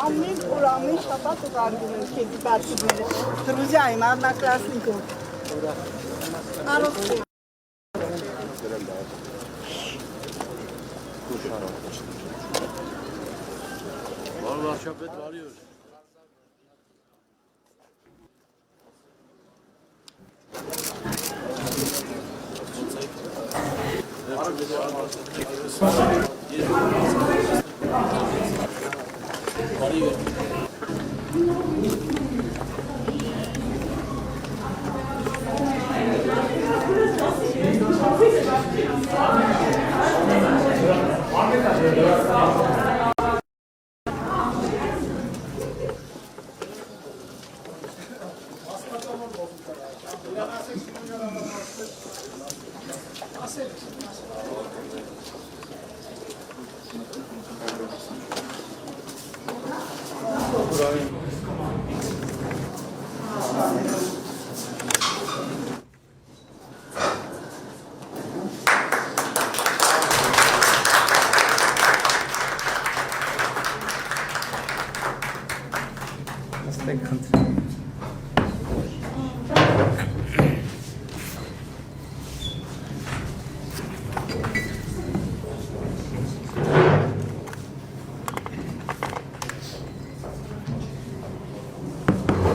Ամեն օր ամեն շաբաթ ուղարկում են քեզի բացիկները Ռուզիայում Արմակրասնիկով Արոքսի Var Şapet varıyor.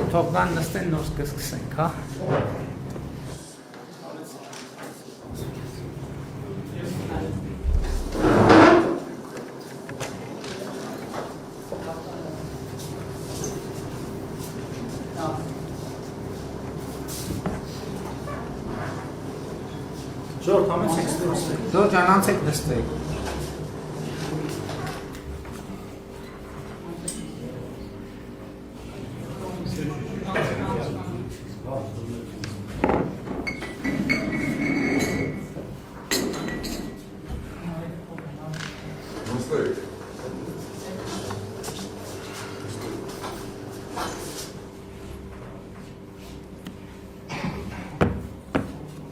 Թողան նստեն նոր սկսենք, հա։ Ժորդ, համեցեք ստորսեք։ Ժորդ ջան, անցեք նստեք։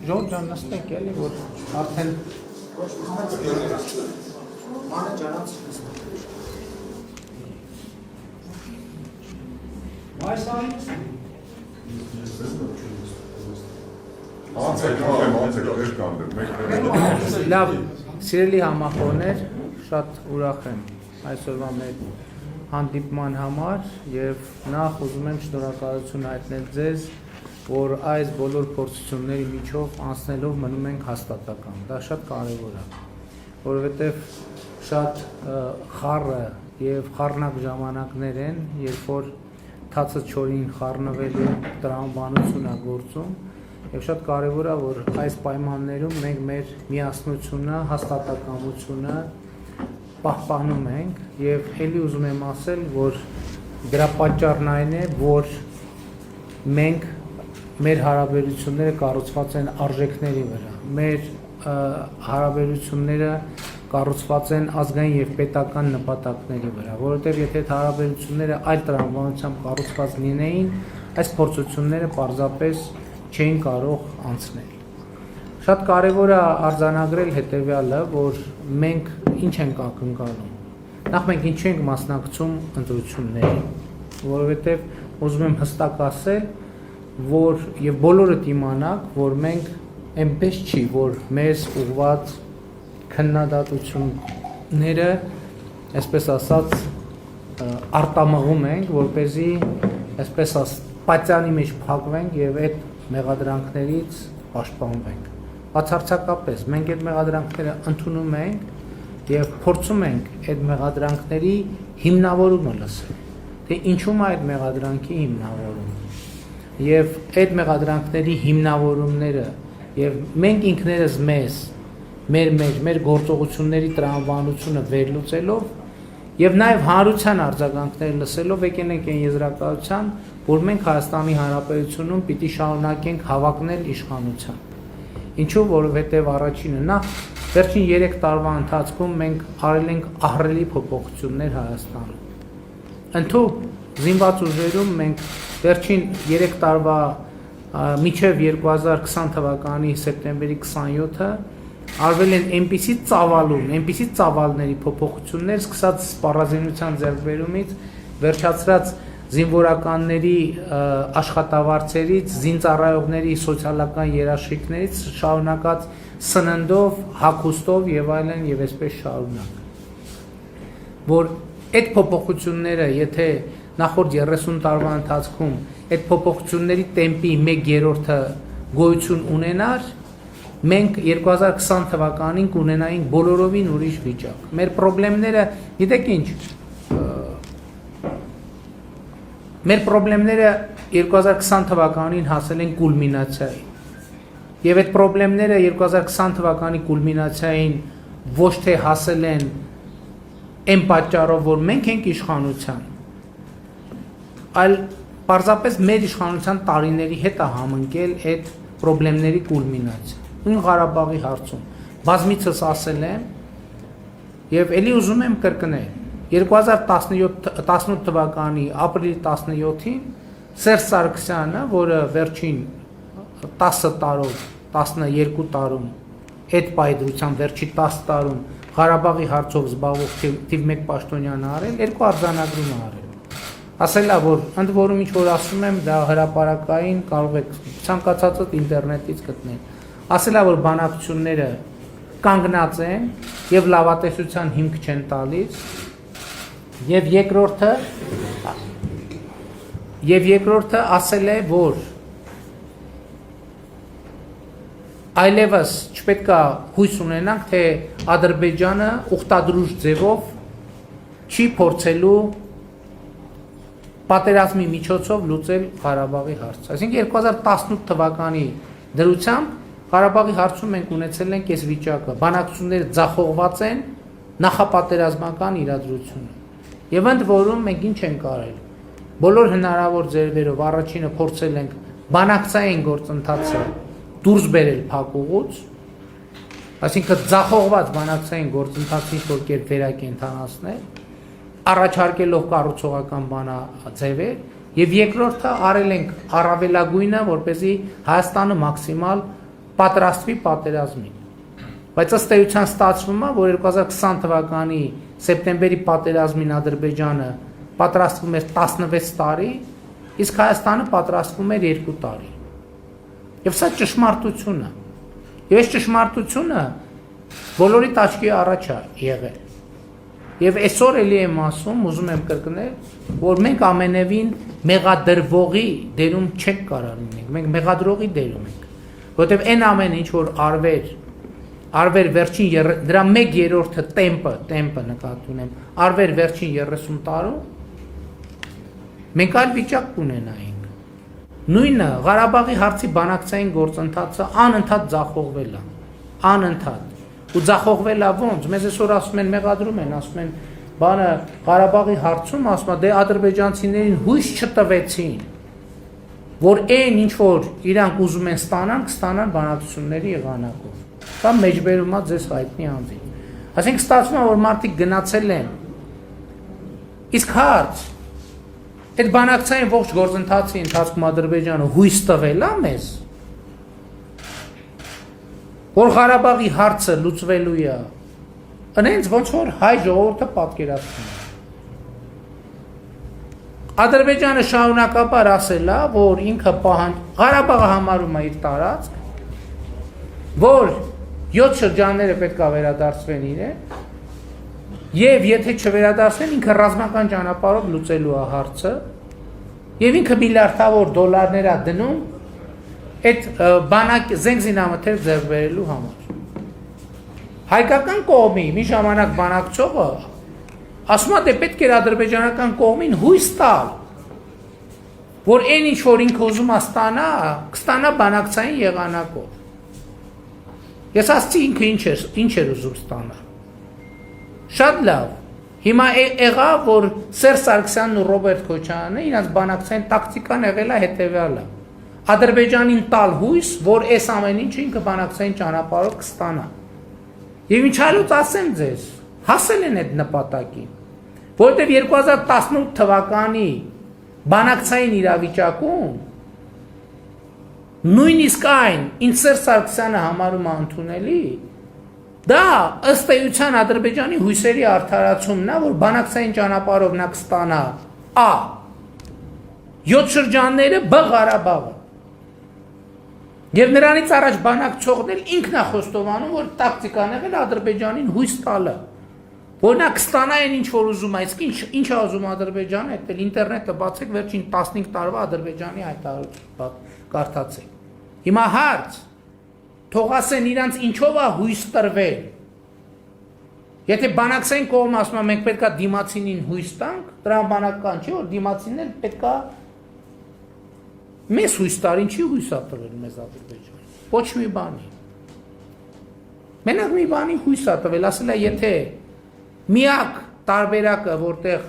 Ժորդ ջան, նստեք էլի, որ արդեն Անը ջանացեք նստեք։ Այս արին լավ, սիրելի համախոհներ, շատ ուրախ եմ այսօրվա մեր հանդիպման համար եւ նախ ուզում եմ շնորհակալություն հայտնել ձեզ, որ այս բոլոր փորձությունների միջով անցնելով մնում ենք հաստատական։ Դա շատ կարևոր է, որովհետեւ շատ խառը եւ խառնակ ժամանակներ են, երբ որ թացը չորին խառնվելու տրամաբանություն է գործում, եւ շատ կարևոր է, որ այս պայմաններում մենք մեր միասնությունը, հաստատակամությունը պահպանում ենք եւ ելի ուզում եմ ասել, որ դրա պատճառն այն է, որ մենք մեր հարաբերությունները կառուցված են արժեքների վրա, մեր հարաբերությունները կառուցված են ազգային եւ պետական նպատակների վրա, որովհետեւ եթե հարաբերությունները այլ տրամաբանությամբ կառուցված լինեին, այս փորձությունները պարզապես չէին կարող անցնել։ Շատ կարևոր է արձանագրել հետեւյալը, որ մենք ինչ ենք ակնկալում։ Նախ մենք ինչ ենք մասնակցում ընտրություններին, որովհետեւ ուզում եմ հստակ ասել, որ եւ բոլորդ իմանաք, որ մենք այնպես չի, որ մեզ ուղված քննադատությունները, այսպես ասած, արտամղում ենք, որպեսզի, այսպես ասած, պատյանի մեջ փակվենք եւ այդ մեղադրանքներից պաշտպանվենք։ Բացարձակապես մենք այդ մեղադրանքները ընդունում ենք եւ փորձում ենք այդ մեղադրանքների հիմնավորումը լսել։ Թե ինչու՞մ է այդ մեղադրանքի հիմնավորումը։ Եվ այդ մեղադրանքների հիմնավորումները եւ մենք ինքներս մեզ մեր գործողությունների տրամաբանությունը վերլուծելով եւ նաեւ հանրության արձագանքները լսելով եկել ենք այն եզրակացության, որ մենք Հայաստանի Հանրապետությունում պիտի շարունակենք հավակնել իշխանության։ Ինչու, որովհետեւ առաջինը նախ վերջին 3 տարվա ընթացքում մենք արել ենք ահռելի փոփոխություններ Հայաստանում։ Ընդհանուր զինված ուժերում մենք վերջին 3 տարվա մինչև 2020 թվականի սեպտեմբերի 27-ը արվել են այնպիսի ծավալների փոփոխություններ, սկսած սպառազինության ձեռքբերումից, վերջացրած զինվորականների աշխատավարձերից, զինծառայողների սոցիալական երաշխիքներից, շարունակած սննդով, հագուստով եւ այլն եւ այսպես շարունակ։ Որ այդ փոփոխությունները, եթե նախորդ 30 տարվա ընթացքում այդ փոփոխությունների տեմպի 1/3-ը գոյություն ունենար, մենք 2020 թվականին կունենայինք բոլորովին ուրիշ վիճակ։ Մեր խնդիրները, գիտեք ինչ, մեր խնդիրները 2020 թվականին հասել են կուլմինացիայի։ Եվ այդ խնդիրները 2020 թվականի կուլմինացիային ոչ թե հասել են այն պատճառով, որ մենք ենք իշխանության, այլ պարզապես մեր իշխանության տարիների հետ է համընկել այդ խնդիրների կուլմինացիա։ Նույն Ղարաբաղի հարցում բազմիցս ասել եմ եւ ելի ուզում եմ կրկնել 2018 թվականի ապրիլի 17-ին Սերժ Սարգսյանը, որը վերջին 10 տարով 12 տարում այդ պայծրության վերջի 10 տարում Ղարաբաղի հարցով զբաղվող թիվ 1 պաշտոնյան արել, 2 արձանագրում արել։ Ասելա, որ ընդ որում ինչ որ ասում եմ, դա հրապարակային կարող եք ցանկացածդ ինտերնետից գտնել։ Ասելա, որ բանակցությունները կանգնած են եւ լավատեսության հիմք չեն տալիս, եւ երկրորդը ասել է, որ այլևս չպետք է հույս ունենանք, թե Ադրբեջանը ուխտադրուժ ձևով չի փորձելու պատերազմի միջոցով լուծել Ղարաբաղի հարցը։ Այսինքն 2018 թվականի դրությամբ Ղարաբաղի հարցում մենք ունեցել ենք այս վիճակը, բանակցությունները ձախողված են նախապատերազմական իրադրությունը։ Եվ ընդ որում մենք ինչ ենք արել։ Բոլոր հնարավոր ձևերով առաջինը փորձել ենք բանակցային գործընթացը դուրս բերել փակուղուց, այսինքն ձախողված բանակցային գործընթացին որ կերպ վերակենդանացնել, առաջարկելով կառուցողական բանաձևեր, եւ երկրորդը արել ենք առավելագույնը, որպեսզի Հայաստանը մաքսիմալ պատրաստվի պատերազմին։ Բայց ըստ էության ստացվում է, որ 2020 թվականի սեպտեմբերի պատերազմին Ադրբեջանը պատրաստվում էր 16 տարի, իսկ Հայաստանը պատրաստվում էր 2 տարի։ Եվ սա ճշմարտություն է։ Եվ այս ճշմարտությունը բոլորի տաճկի առաջ է եղել։ Եվ այսօր էլի եմ ասում, ուզում եմ կրկնել, որ մենք ամենևին մեղադրվողի դերում չենք կարող լինենք, մենք մեղադրողի դերում ենք, որովհետև այն ամենը ինչ որ արվեր վերջին դրա 1/3-ը տեմպը նկատի ունեմ, արվեր վերջին 30 տարում, մենք այլ վիճակ կունենայինք։ Նույնը Ղարաբաղի հարցի բանակցային գործընթացը անընդհատ ձախողվել է, անընդհատ։ Ու ձախողվել է ոնց, մեզ այսօր ասում են, մեղադրում են, ասում են, բանը Ղարաբաղի հարցում ասում է, դե ադրբեջանցիներին հույս չտվեցին, որ այն ինչ որ իրանք ուզում են ստանան, կստանան բանակցությունների եղանակով։ Դա մեջբերում է ձեզ հայտնի անձին։ Այսինքն ստացվում է, որ մարդիկ գնացել են։ Իսկ հարց, այդ բանակցային ողջ գործընթացի ընթացքում Ադրբեջանը հույս տվել է մեզ, որ Ղարաբաղի հարցը լուծվելու է, այնց ոնց որ հայ ժողովուրդը պատկերացնում է։ Ադրբեջանը շարունակաբար ասել է, որ ինքը Ղարաբաղը համարում է իր տարածք, որ 7 շրջանները պետք է վերադարձվեն իրեն, եւ եթե չվերադարձվեն, ինքը ռազմական ճանապարհով լուծելու է հարցը, եւ ինքը միլիարդավոր դոլարներ է դնում այդ բանակ զենգզինամթեր ձեռք բերելու համար։ Հայկական կողմի մի ժամանակ բանակցողը ասում է, դե պետք է ադրբեջանական կողմին հույս տալ, որ այն ինչ որ ինքը ուզում է ստանա, կստանա բանակցային եղանակով։ Ես ասացի ինքը ինչ էր ուզում ստանալ։ Շատ լավ։ Հիմա եղավ, որ Սերժ Սարգսյանն ու Ռոբերտ Քոչարյանը իրենց բանակցային տակտիկան եղել է հետևյալը։ Ադրբեջանին տալ հույս, որ այս ամեն ինչը ինքը բանակցային ճանապարհով կստանա։ Եվ ինչ այլոց ասեմ ձեզ, հասել են այդ նպատակին, որովհետև 2018 թվականի բանակցային իրավիճակում նույնիսկ այն, ինչ Սերժ Սարգսյանը համարում է ընդունելի, դա ըստ էության Ադրբեջանի հույսերի արդարացումն է, որ բանակցային ճանապարհով նա կստանա A. 7 շրջանները, B. Ղարաբաղը։ Եվ նրանից առաջ բանակցողն էլ ինքն է խոստովանում, որ տակտիկան եղել Ադրբեջանին հույս տալը, որ նա կստանա այն ինչ որ ուզում է, իսկ ինչ է ուզում Ադրբեջանը, այդ էլ ինտերնետը բացեք, վերջին 15 տարվա Ադրբեջանի հայտարարությունը կարդացեք։ Հիմա հարց, թող ասեն իրանց ինչով է հույս տրվել։ Եթե բանակցային կողմը ասում է մենք պետքա դիմացինին հույս տանք, տրամաբանական չի, որ դիմացինն էլ պետքա մեզ հույս տար, ինչի հույս է տվել մեզ Ադրբեջանը։ Ոչ մի բանի։ Մենակ մի բանի հույս է տվել, ասել է եթե միակ տարբերակը, որտեղ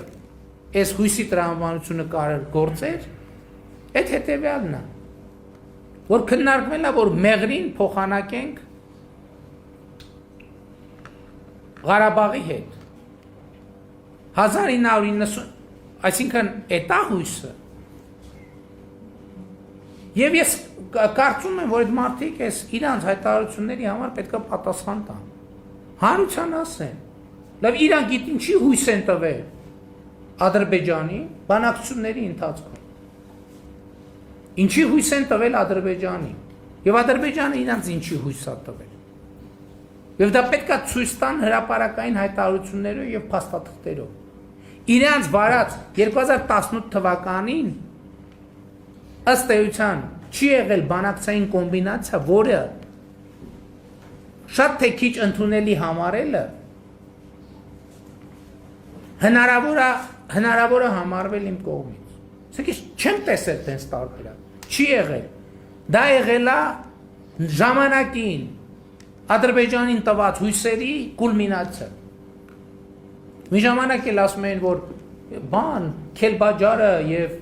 այս հույսի տրամաբանությունը կարել գործեր, այդ հետևյալն է, որ քննարկվել է, որ Մեղրին փոխանակենք Ղարաբաղի հետ 1990, այսինքն էտա հույսը։ Եվ ես կարծում եմ, որ այդ մարդիկ այս իրանց հայտարարությունների համար պետք է պատասխան տան։ Հանրության ասեն, լավ իրանք գիտ ինչի հույս են տվել Ադրբեջանի բանակցությունների ընթացքում։ Ինչի հույս են տվել Ադրբեջանի, եւ Ադրբեջանը իրանց ինչի հույս է տվել։ Եվ դա պետք է ցույց տան հրապարակային հայտարարություններով եւ փաստաթղթերով։ Իրանց վարած 2018 թվականին ըստ էության չի եղել բանակցային կոմբինացիա, որը շատ թե քիչ ընդունելի համարելը հնարավոր է համարվել իմ կողմից։ Սա չեմ տեսել տենց տարբերակ։ Չի եղել։ Դա եղել է ժամանակին Ադրբեջանին տված հույսերի կուլմինացիա։ Մի ժամանակ էլ ասում էին, որ բան Քելբաջարը եւ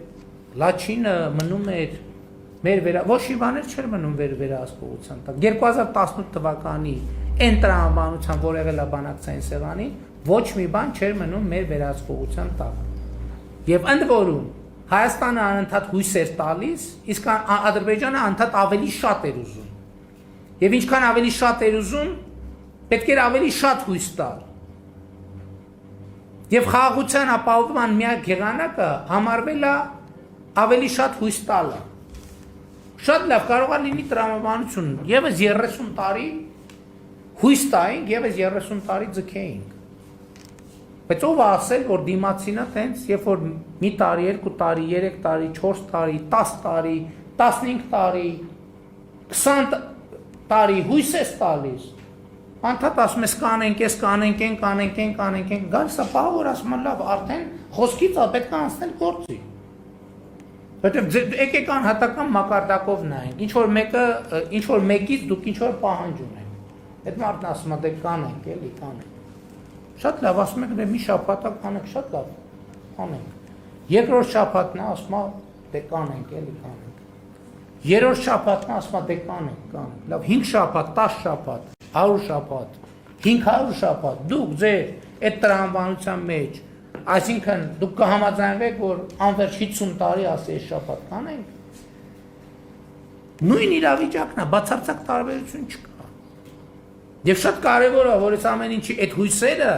Լաչինը մնում էր մեր ոչ մի բաներ չէր մնում վերահսկողության տակ։ 2018 թվականի այն տրամաբանության, որ եղել է բանակցային սեղանին, ոչ մի բան չէր մնում մեր վերահսկողության տակ։ Եվ ընդ որում Հայաստանը անընդհատ հույս էր տալիս, իսկ Ադրբեջանը անընդհատ ավելի շատ էր ուզում։ Եվ ինչքան ավելի շատ էր ուզում, պետք էր ավելի շատ հույս տալ։ Եվ խաղաղության ապահովման միակ եղանակը համարվել է ավելի շատ հույս տալը։ Շատ լավ, կարող է լինի տրամաբանություն, եւս 30 տարի հույս տայինք, եւս 30 տարի ձգեինք։ Բայց ով է ասել, որ դիմացինը տենց, երբ որ մի տարի, 2 տարի, 3 տարի, 4 տարի, 10 տարի, 15 տարի, 20 տարի հույս ես տալիս, անդադ ասում ես կանենք, գալիս է պահ, որ ասում է լավ, արդեն խոսքից պետք է անցնել գործի։ Որտեւ եկեք անհատական մակարդակով նայենք, ինչ որ մեկից դուք ինչ որ պահանջ ունեք։ Այդ մարդն ասում է դե կանենք, էլի կանենք։ Շատ լավ, ասում եք դե մի շաբաթ կանենք, շատ լավ, կանենք։ Երկրորդ շաբաթն է ասում է դե կանենք, էլի կանենք։ Երրորդ շաբաթն է ասում է դե կանենք։ Լավ, 5 շաբաթ, 10 շաբաթ, 100 շաբաթ, 500 շաբաթ, դուք ձեր այդ տրամաբանության մեջ, այսինքն դուք կհամաձայնվեք, որ անվերջ 50 տարի ասի այս շաբաթ կանենք։ Նույն իրավիճակն է, բացարձակ տարբերություն չկա։ Եվ շատ կարևոր է, որ այս ամեն ինչի այդ հույսերը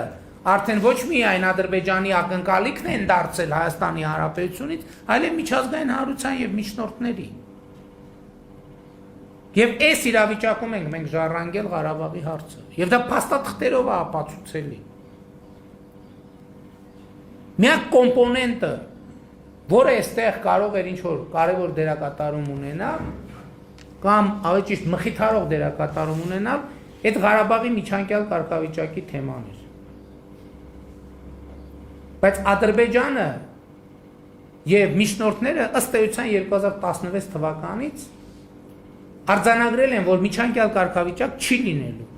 արդեն ոչ միայն Ադրբեջանի ակնկալիքն են դարձել Հայաստանի Հանրապետությունից, այլև միջազգային հանրության եւ միջնորդների։ Եվ այս իրավիճակում ենք մենք ժառանգել Ղարաբաղի հարցը։ Եվ դա փաստաթղթերով է ապացուցելի։ Միակ կոմպոնենտը, որը այստեղ կարող էր ինչ-որ կարևոր դերակատարում ունենալ, կամ ավելի ճիշտ մխիթարող դերակատարում ունենալ, այդ Ղարաբաղի միջանկյալ կարգավիճակի թեման էր։ Բայց Ադրբեջանը եւ միջնորդները ըստ էության 2016 թվականից արձանագրել են, որ միջանկյալ կարգավիճակ չի լինելու։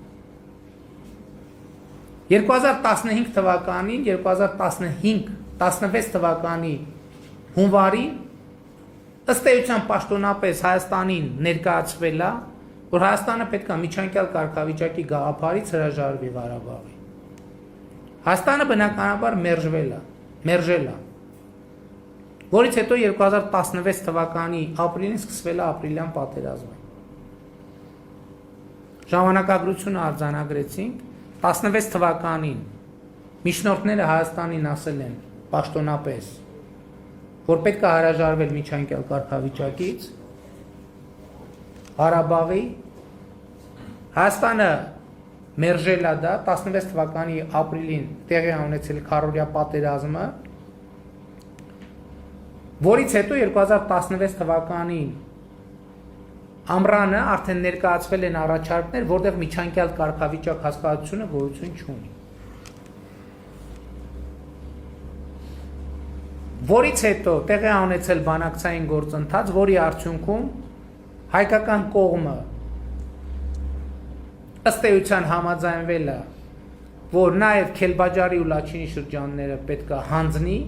2015 թվականին, 2015-16 թվականի հունվարին ըստ էության պաշտոնապես Հայաստանին ներկայացվել է, որ Հայաստանը պետք է միջանկյալ կարգավիճակի գաղափարից հրաժարվի Ղարաբաղի։ Հայաստանը բնականաբար մերժել է, որից հետո 2016 թվականի ապրիլին սկսվել է ապրիլյան պատերազմը։ Ժամանակագրությունը արձանագրեցինք, 16 թվականին միջնորդները Հայաստանին ասել են պաշտոնապես, որ պետք է հրաժարվել միջանկյալ կարգավիճակից, Ղարաբաղի, Հայաստանը մերժել է դա, 16 թվականի ապրիլին տեղի ունեցել քառօրյա պատերազմը, որից հետո 2016 թվականի ամռանը արդեն ներկայացվել են առաջարկներ, որտեղ միջանկյալ կարգավիճակ հասկացությունը գոյություն չունի։ Որից հետո տեղի ունեցել բանակցային գործընթաց, որի արդյունքում հայկական կողմը ըստ էության համաձայնվել է, որ նաև Քելբաջարի ու Լաչինի շրջանները պետք է հանձնի,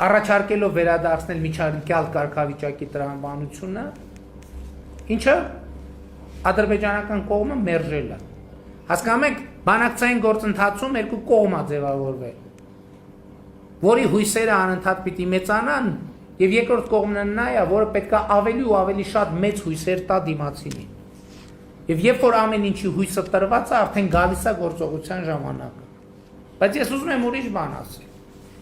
առաջարկելով վերադարձնել միջանկյալ կարգավիճակի տրամաբանությունը, ինչը ադրբեջանական կողմը մերժել է։ Հասկանում եք, բանակցային գործընթացում երկու կողմ է ձևավորվել, որի հույսերը անընդհատ պիտի մեծանան, եւ երկրորդ կողմն նա է, որը պետք է ավելի ու ավելի շատ մեծ հույսեր տա դիմացինին։ Եվ երբ որ ամեն ինչի հույսը տրված է, արդեն գալիս է գործողության ժամանակը։ Բայց ես ուզում եմ ուրիշ բան ասել։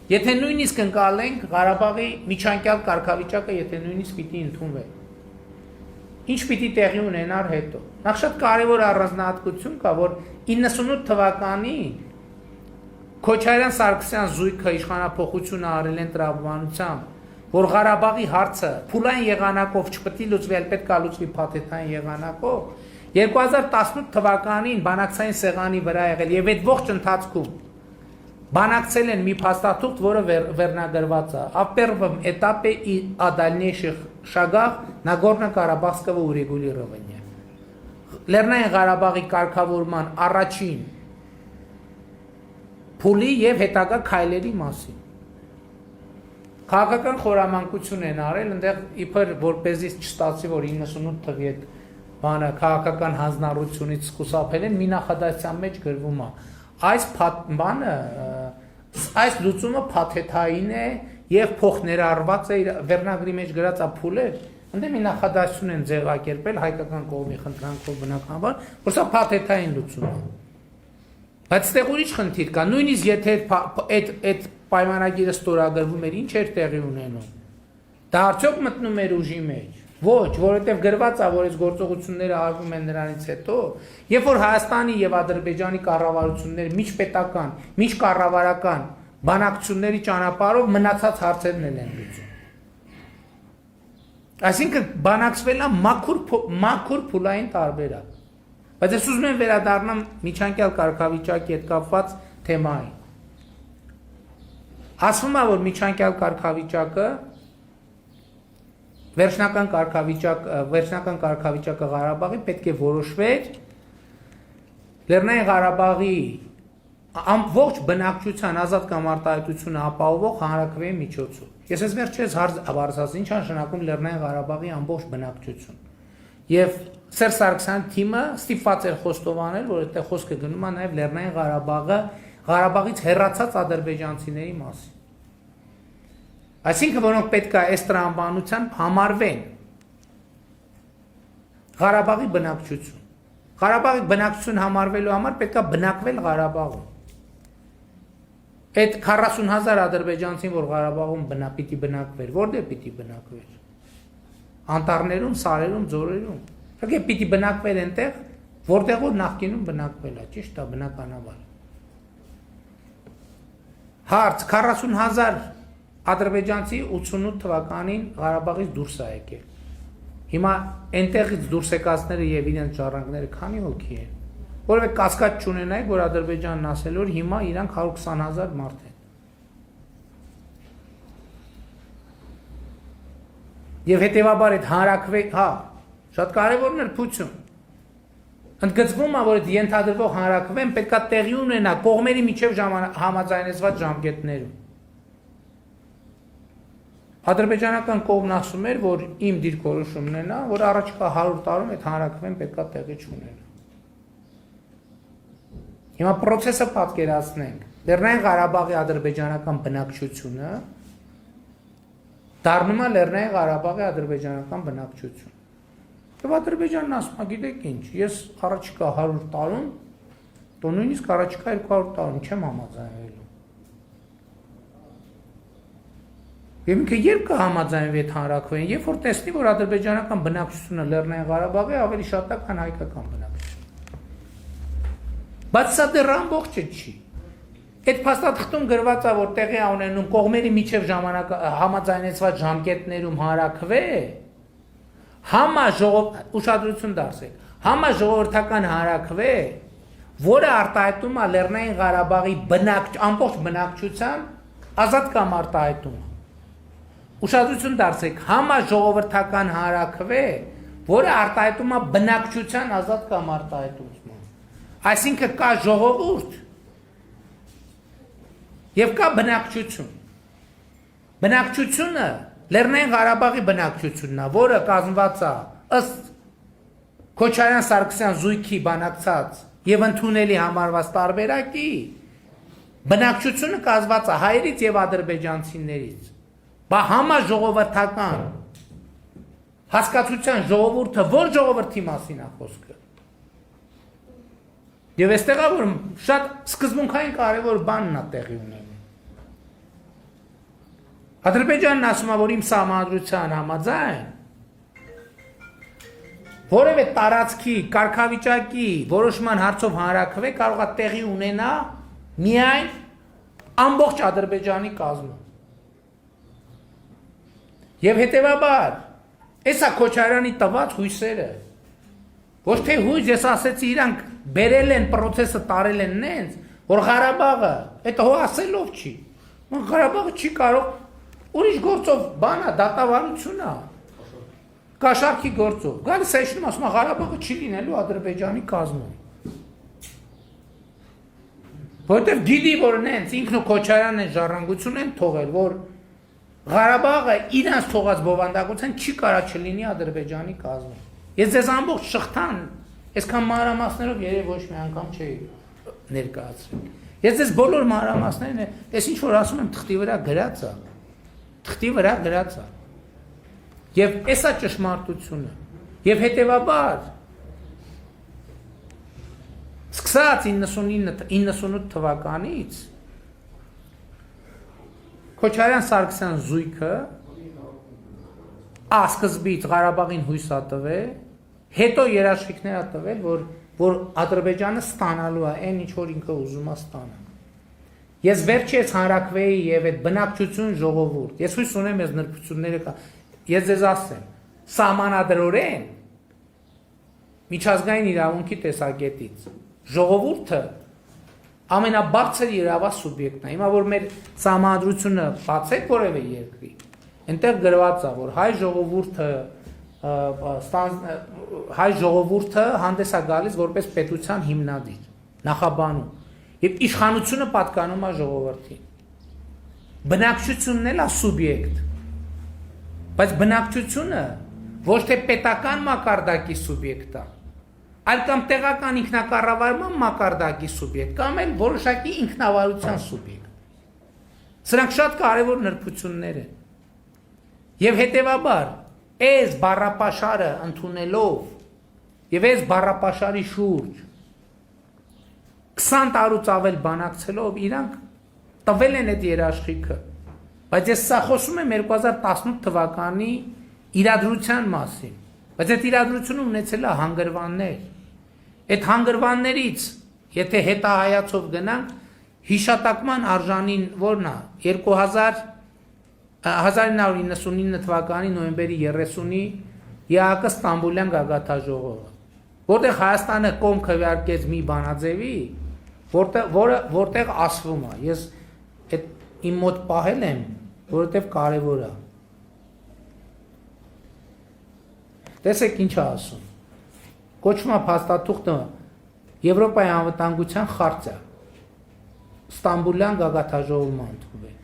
Եթե նույնիսկ ընկալենք Ղարաբաղի միջանկյալ կարգավիճակը, եթե նույնիսկ պիտի ընդունվի, ինչ պիտի տեղի ունենար հետո։ Նախ շատ կարևոր առանձնահատկություն կա, որ 98 թվականին Քոչարյան-Սարգսյան զույգը իշխանափոխությունը արել են տրամաբանությամբ, որ Ղարաբաղի հարցը փուլային եղանակով չպետք է լուծվի, այլ պետք է լուծվի փաթեթային եղանակով, 2018 թվականին բանակցային սեղանի վրա եղել եւ այդ ողջ ընթացքում բանակցել են մի փաստաթուղթ, որը վերնագրված է. «О первом этапе и о дальнейших шагах Նագորնո-Ղարաբաղского урегулирования». Լեռնային Ղարաբաղի կարգավորման առաջին փուլի եւ հետագա քայլերի մասին։ Քաղաքական խորամանկություն են արել, այնտեղ իբր որպեսզի չստացի, որ 98 թվի այդ բանը քաղաքական հանձնառությունից խուսափել են, մի նախադասության մեջ գրվում է. այս լուծումը փաթեթային է եւ փոխներառված է վերնագրի մեջ գրած է փուլեր, այնտեղ մի նախադասություն են ձևակերպել հայկական կողմի խնդրանքով բնականաբար, որ սա փաթեթային լուծում է։ Բայց այդտեղ ուրիշ խնդիր կա, նույնիսկ եթե այդ պայմանագիրը ստորագրվում էր, ինչ էր տեղի ունենում։ Դա արդյոք մտնում էր ուժի մեջ։ Ոչ, որովհետև գրված է, որ այս գործողությունները արվում են նրանից հետո, երբ որ Հայաստանի եւ Ադրբեջանի կառավարությունները միջպետական, միջկառավարական բանակցությունների ճանապարհով մնացած հարցերն են լուծում։ Այսինքն բանակցվել է մաքուր փուլային տարբերակ։ Բայց ես ուզում եմ վերադառնամ միջանկյալ կարգավիճակի հետ կապված թեմային։ Ասվում է, որ միջանկյալ կարգավիճակը վերջնական կարգավիճակը Ղարաբաղի պետք է որոշվեր Լեռնային Ղարաբաղի ամբողջ բնակչության ազատ կամ արտահայտությունը ապահովող հանրաքվեի միջոցով։ Ես այս վերջերս հարց բարձրացրի, ինչ նշանակում Լեռնային Ղարաբաղի ամբողջ բնակչություն։ Եվ Սերժ Սարգսյան թիմը ստիպված էր խոստովանել, որ այդտեղ խոսքը գնում է նաև Լեռնային Ղարաբաղից հեռացած ադրբեջանցիների մասին։ Այսինքն, որոնք պետք է այս տրամաբանությամբ համարվեն Ղարաբաղի բնակչություն։ Ղարաբաղի բնակչություն համարվելու համար պետք է բնակվել Ղարաբաղում։ Այդ 40,000 ադրբեջանցին, որ Ղարաբաղում պիտի բնակվեր, որտեղ պիտի բնակվեր։ Անտառներում, սարերում, ձորերում։ Իհարկե պիտի բնակվեր այնտեղ, որտեղ որ նախկինում բնակվել է, ճիշտ է, բնականաբար։ Հարց 40,000 ադրբեջանցի 88 թվականին Ղարաբաղից դուրս է եկել։ Հիմա այնտեղից դուրս եկածները եւ իրենց ժառանգները քանի հոգի են։ Որովհետեւ կասկած չունենայք, որ Ադրբեջանն ասել որ հիմա իրանք 120,000 մարդ են։ Եվ հետևաբար այդ հանրաքվե, հա, շատ կարևոր նրբություն։ Ընդգծվում է, որ այդ ենթադրվող հանրաքվեն պետքա տեղի ունենա կողմերի միջև համաձայնեցված ժամկետներում։ Ադրբեջանական կողմն ասում էր, որ իմ դիրքորոշումն է նա, որ առաջիկա 100 տարում այդ հանրաքվեն պետքա տեղի չունենա։ Հիմա process-ը պատկերացնենք։ Լեռնային Ղարաբաղի ադրբեջանական բնակչությունը դառնում է Լեռնային Ղարաբաղի ադրբեջանական բնակչություն։ Եվ Ադրբեջանն ասում է, գիտեք ինչ, ես առաջիկա 100 տարում, դու նույնիսկ առաջիկա 200 տարում չեմ համաձայնվելու։ Եվ ինքը երբ կհամաձայնվի այդ հանրաքվեին, երբ որ տեսնի, որ ադրբեջանական բնակչությունը Լեռնային Ղարաբաղի ավելի շատ է, քան հայկական բնակչությունը։ Բայց սա դեռ ամբողջը չի։ Այդ փաստաթղթում գրված է, որ տեղի է ունենում կողմերի միջև համաձայնեցված ժամկետներում հանրաքվե, ուշադրություն դարձեք, համաժողովրդական հանրաքվե, որը արտահայտում է Լեռնային Ղարաբաղի ամբողջ բնակչության ազատ կամ արտահայտում։ Ուշադրություն դարձեք, համաժողովրդական հանրաքվե, որը արտահայտում է բնակչության ազատ կամ արտահայտում։ Այսինքն կա ժողովուրդ եւ կա բնակչություն։ Բնակչությունը Լեռնային Ղարաբաղի բնակչությունն է, որը կազմված է ըստ Քոչարյան-Սարգսյան զույգի բանակցած եւ ընդունելի համարված տարբերակի, բնակչությունը կազմված է հայերից եւ ադրբեջանցիներից։ Բա համաժողովրդական հասկացության ժողովուրդը ո՞ր ժողովրդի մասին է խոսքը։ Եվ այստեղ է, որ շատ սկզբունքային կարևոր բանն է տեղի ունենում։ Ադրբեջանն ասում է, որ իմ սահմանադրության համաձայն որևէ տարածքի, կարգավիճակի, որոշման հարցով հանրաքվե կարող է տեղի ունենա միայն ամբողջ Ադրբեջանի կազմում։ Եվ հետևաբար, էսա Քոչարյանի տված հույսերը, ոչ թե հույս, ես ասեցի իրանք բերել են պրոցեսը տարել են նենց, որ Ղարաբաղը, այդ հո ասելով չի, Ղարաբաղը չի կարող, ուրիշ գործով բան է, դատավարություն է, կաշառքի գործով, գալիս է իշխնում, ասում է Ղարաբաղը չի լինելու Ադրբեջանի կազմում։ Որտև գիտի, որ նենց ինքն ու Քոչարյանն են ժառանգություն են թողել, որ Ղարաբաղը իրանց թողած բովանդակության չի կարա չլինի Ադրբեջանի կազմում։ Ես ձեզ ամբողջ շղթան, այսքան մանրամասներով երևի ոչ մի անգամ չէի ներկայացրել։ Ես ձեզ բոլոր մանրամասներն ես ինչ որ ասում եմ թղթի վրա գրած է։ Թղթի վրա գրած է։ Եվ էսա ճշմարտությունը։ Եվ հետևաբար սկսած 98 թվականից Քոչարյան-Սարգսյան զույգը սկզբից Ղարաբաղին հույս է տվել, հետո երաշխիքներ է տվել, որ Ադրբեջանը ստանալու է այն ինչ որ ինքը ուզում է ստանալ։ Ես վերջերս հանրաքվեի եւ այդ բնակչություն ժողովուրդ, ես հույս ունեմ այս նրբությունները կա։ Ես ձեզ ասեմ, սահմանադրորեն միջազգային իրավունքի տեսակետից ժողովուրդը ամենաբարձր իրավաց սուբյեկտն է։ Հիմա որ մեր սահմանադրությունը բացեք որևէ երկրի, այնտեղ գրված է, որ հայ ժողովուրդը հանդես է գալիս որպես պետության հիմնադիր, նախաբանում, եւ իշխանությունը պատկանում է ժողովրդին։ Բնակչությունն էլ է սուբյեկտ, բայց բնակչությունը ոչ թե պետական մակարդակի սուբյեկտ է, այլ կամ տեղական ինքնակառավարման մակարդակի սուբյեկտ, կամ էլ որոշակի ինքնավարության սուբյեկտ։ Սրանք շատ կարևոր նրբություններ են։ Եվ հետևաբար, այս բառապաշարը ընդունելով եւ այս բառապաշարի շուրջ 20 տարուց ավել բանակցելով իրանք տվել են այդ երաշխիքը։ Բայց ես սա խոսում եմ 2018 թվականի իրադրության մասին։ Բայց այդ իրադրությունը ունեցել է հանգրվաններ։ Այդ հանգրվաններից, եթե հետահայացով գնանք, հիշատակման արժանին որն է 1999 թվականի նոյեմբերի 30-ի ԵԱՀԿ Ստամբուլյան գագաթաժողովը, որտեղ Հայաստանը կողմ քվեարկեց մի բանաձևի, որտեղ ասվում է, ես այդ իմ մոտ պահել եմ, որովհետև կարևոր է։ Տեսեք ինչ է ասում։ Կոչվում է փաստաթուղթը Եվրոպայի անվտանգության խարտիա։ Ստամբուլյան գագաթաժողովում ընդունվել։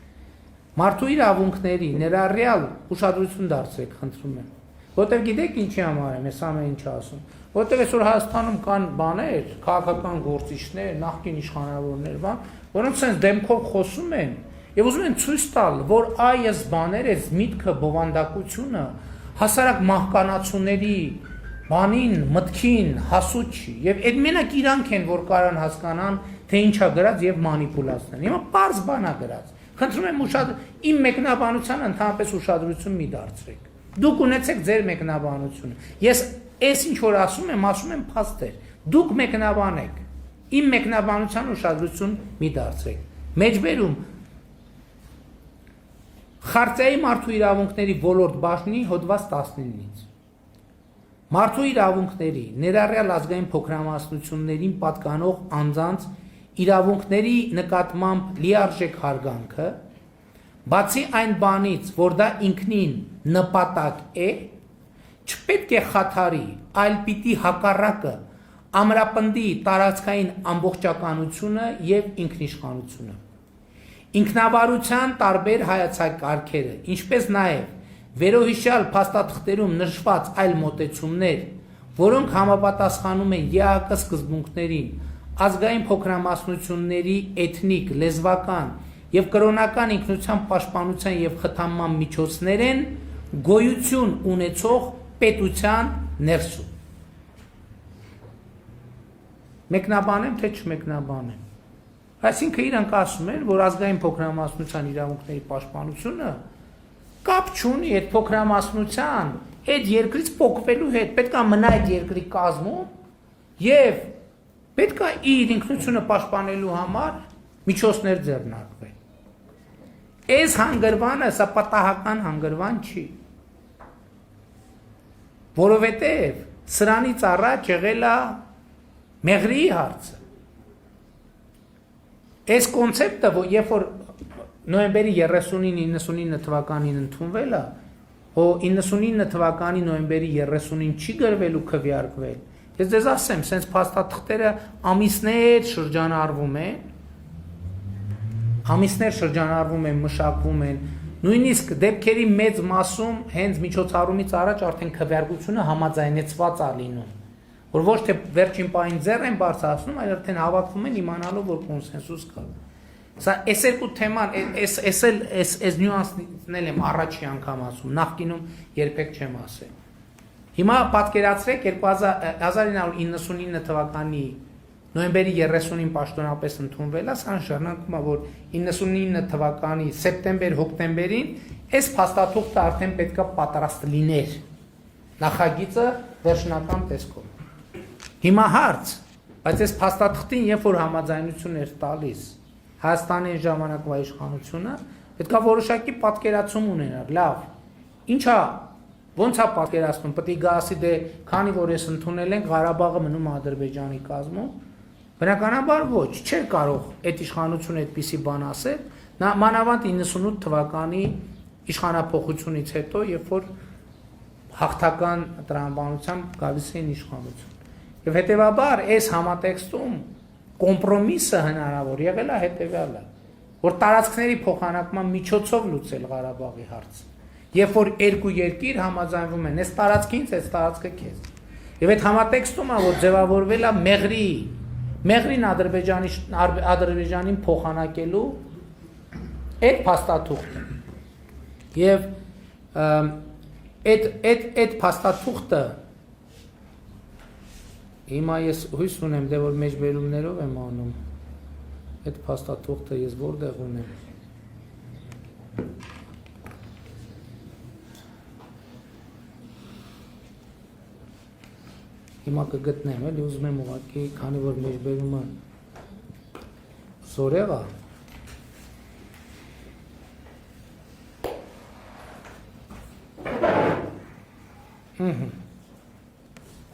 Մարդու իրավունքների ներառյալ ուշադրություն դարձրեք, խնդրում եմ։ Որտեւ գիտեք ինչի համար եմ ես ամեն ինչ ասում։ Որտեւ այսօր Հայաստանում կան բաներ, քաղաքական գործիչներ, նախկին իշխանավորներ, որոնք sense դեմքով խոսում են եւ ուզում են ցույց տալ, որ այս բաները, այս միտքը, բովանդակությունը հասարակ մահկանացուների բանին, մտքին հասու չի եւ այդ մենակ իրանք են, որ կարան հասկանան, թե ինչա գրած եւ մանիպուլացնեն։ Հիմա པարզ բան է գրած։ Խնդրում եմ իմ մեկնաբանության ընդհանրապես ուշադրություն մի դարձրեք։ Դուք ունեցեք ձեր մեկնաբանությունը։ Ես այս ինչ որ ասում եմ փաստեր։ Դուք մեկնաբանեք։ Իմ մեկնաբանության ուշադրություն մի դարձրեք։ Մեջբերում Խարտիայի մարդու իրավունքների ոլորտ բաժնի հոդված 19-ից։ Մարդու իրավունքների ներառյալ ազգային փոքրամասնություններին պատկանող անձանց իրավունքների նկատմամբ լիարժեք հարգանքը, բացի այն բանից, որ դա ինքնին նպատակ է, չպետք է խաթարի, այլ պիտի հակառակը ամրապնդի տարածքային ամբողջականությունը եւ ինքնիշխանությունը։ Ինքնավարության տարբեր հայացակարգերը, ինչպես նաեւ վերոհիշյալ փաստաթղթերում նշված այլ մոտեցումներ, որոնք համապատասխանում են ԵԱՀԿ սկզբունքներին, ազգային փոքրամասնությունների էթնիկ, լեզվական եւ կրոնական ինքնության պաշտպանության եւ խթանման միջոցներ են գոյություն ունեցող պետության ներսում։ Մեկնաբանեմ թե չմեկնաբանեմ։ Այսինքն իրանք ասում են, որ ազգային փոքրամասնության իրավունքների պաշտպանությունը կապ չունի այդ փոքրամասնության, այդ երկրից փոկվելու հետ, պետք է մնա այդ երկրի կազմում եւ պետք է իր ինքնությունը պաշտպանելու համար միջոցներ ձեռնարկվեն։ Այս հանգրվանը սա պատահական հանգրվան չի։ Որովհետեւ սրանից առաջ եղել է Մեղրիի հարցը։ Այս կոնցեպտը, որ երբ որ նոյեմբերի 30-ին 99 թվականին ընդունվել է, հո 99 թվականի նոյեմբերի 30-ին չի գրվել ու քվեարկվել։ Ես ձեզ ասեմ, սենց փաստաթղթերը ամիսներ շրջանառվում են, մշակվում են, նույնիսկ դեպքերի մեծ մասում հենց միջոցառումից առաջ արդեն քվեարկությունը համաձայնեցված է լինում, որ ոչ թե վերջին պահին ձեռ են բարձրացնում, այլ արդեն հավաքվում են իմանալով, որ կոնսենսուս կա։ Սա այս երկու թեման, այս նյուանսն եմ առաջի անգամ ասում, նախկինում երբեք չեմ ասել։ Հիմա պատկերացրեք 1999 թվականի նոյեմբերի 30-ին պաշտոնապես ընդունվել է, սա նշանակում է, որ 99 թվականի սեպտեմբեր-հոկտեմբերին այս փաստաթուղթը արդեն պետք է պատրաստ լիներ։ Նախագիծը վերջնական տեսքով։ Հիմա հարց, բայց այս փաստաթղթին երբ որ համաձայնություն էր տալիս Հայաստանի ժամանակվա իշխանությունը, պետք է որոշակի պատկերացում ունենար, լավ, ինչա, ոնց է պատկերացնում, պետք է գասի դե, քանի որ ես ընդունել ենք, Ղարաբաղը մնում է Ադրբեջանի կազմում, բնականաբար ոչ, չէր կարող այդ իշխանությունը այդպիսի բան ասել, մանավանդ 98 թվականի իշխանափոխությունից հետո, երբ որ հաղթական տրամաբանությամբ գալիս էին իշխանություն։ Եվ հետևաբար այս համատեքստում կոմպրոմիսը հնարավոր եղել է հետևյալը, որ տարածքների փոխանակման միջոցով լուծել Ղարաբաղի հարցը։ Երբ որ երկու երկիր համաձայնվում են, այս տարածքը ինձ, այս տարածքը քեզ։ Եվ այդ համատեքստում է, որ ձևավորվել է Մեղրին Ադրբեջանին փոխանակելու այդ փաստաթուղթը։ Եվ այդ փաստաթուղթը հիմա ես հույս ունեմ, դե որ մեջբերումներով եմ անում, այդ փաստաթուղթը ես որտեղ ունեմ։ Հիմա կգտնեմ, էլի ուզում եմ ուղղակի, քանի որ մեջբերումը զորեղ է։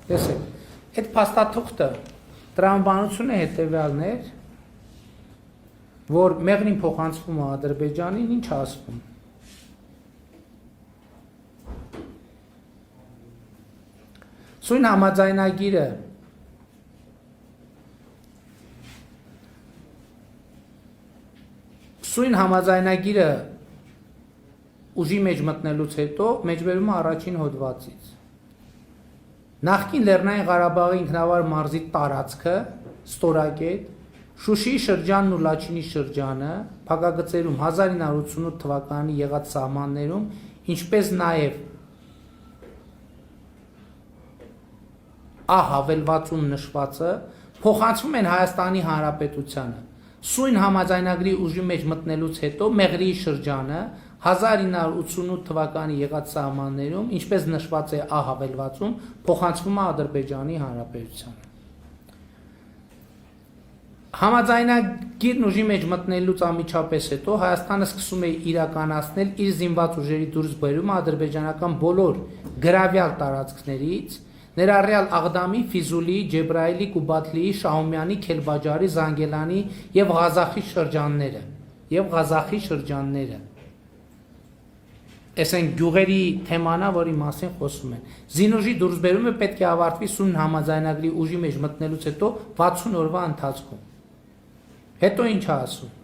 Տեսեք, այդ փաստաթուղթը տրամաբանությունը հետևյալն էր, որ Մեղրին փոխանցվում է Ադրբեջանին, ինչ ասվում։ Սույն համաձայնագիրը ուժի մեջ մտնելուց հետո մեջբերումը առաջին հոդվածից։ Նախկին Լեռնային Ղարաբաղի ինքնավար մարզի տարածքը, ստորագետ, Շուշիի շրջանն ու Լաչինի շրջանը, փակագծերում 1988 թվականի եղած սահմաններում, ինչպես նաև հավելվածում նշվածը փոխանցվում են Հայաստանի Հանրապետությանը։ Սույն համաձայնագրի ուժի մեջ մտնելուց հետո Մեղրիի շրջանը 1988 թվականի եղած սահմաններում, ինչպես նշված է հավելվածում, փոխանցվում է Ադրբեջանի Հանրապետությանը։ Համաձայնագիրն ուժի մեջ մտնելուց անմիջապես հետո Հայաստանը սկսում է իրականացնել իր զինված ուժերի դուրսբերումը ադրբեջանական բոլոր գրավյալ տարածքներից, ներառյալ Աղդամի, Ֆիզուլի, Ջեբրայելի, Կուբատլիի, Շահումյանի, Քելբաջարի, Զանգելանի եւ Ղազախի շրջանները։ Այս են գյուղերի թեմանա, որի մասին խոսում են։ Զինուժի դուրսբերումը պետք է ավարտվի սույն համաձայնագրի ուժի մեջ մտնելուց հետո 60 օրվա ընթացքում։ Հետո ինչ է ասում։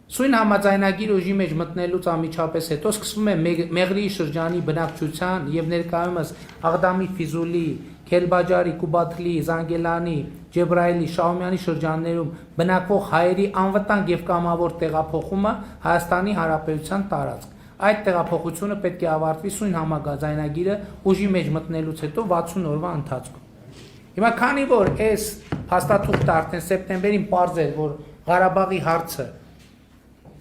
Սույն համաձայնագիր ուժի մեջ մտնելուց անմիջապես հետո սկսվում է Մեղրիի շրջանի բնակչության եւ ներկայումս Աղդամի, Ֆիզուլի, Քելբաջարի, Կուբատլի, Զանգելանի, Ջեբրայելի, Շահումյանի շրջաններում բնակվող հայերի անվտանգ եւ կամավոր տեղափոխումը Հայաստանի Հանրապետության տարածք։ Այդ տեղափոխությունը պետք է ավարտվի սույն համաձայնագիրը ուժի մեջ մտնելուց հետո 60 օրվա ընթացքում։ Հիմա քանի որ այս փաստաթուղթը արդեն սեպտեմբերին պարզ էր, որ Ղարաբաղի հարցը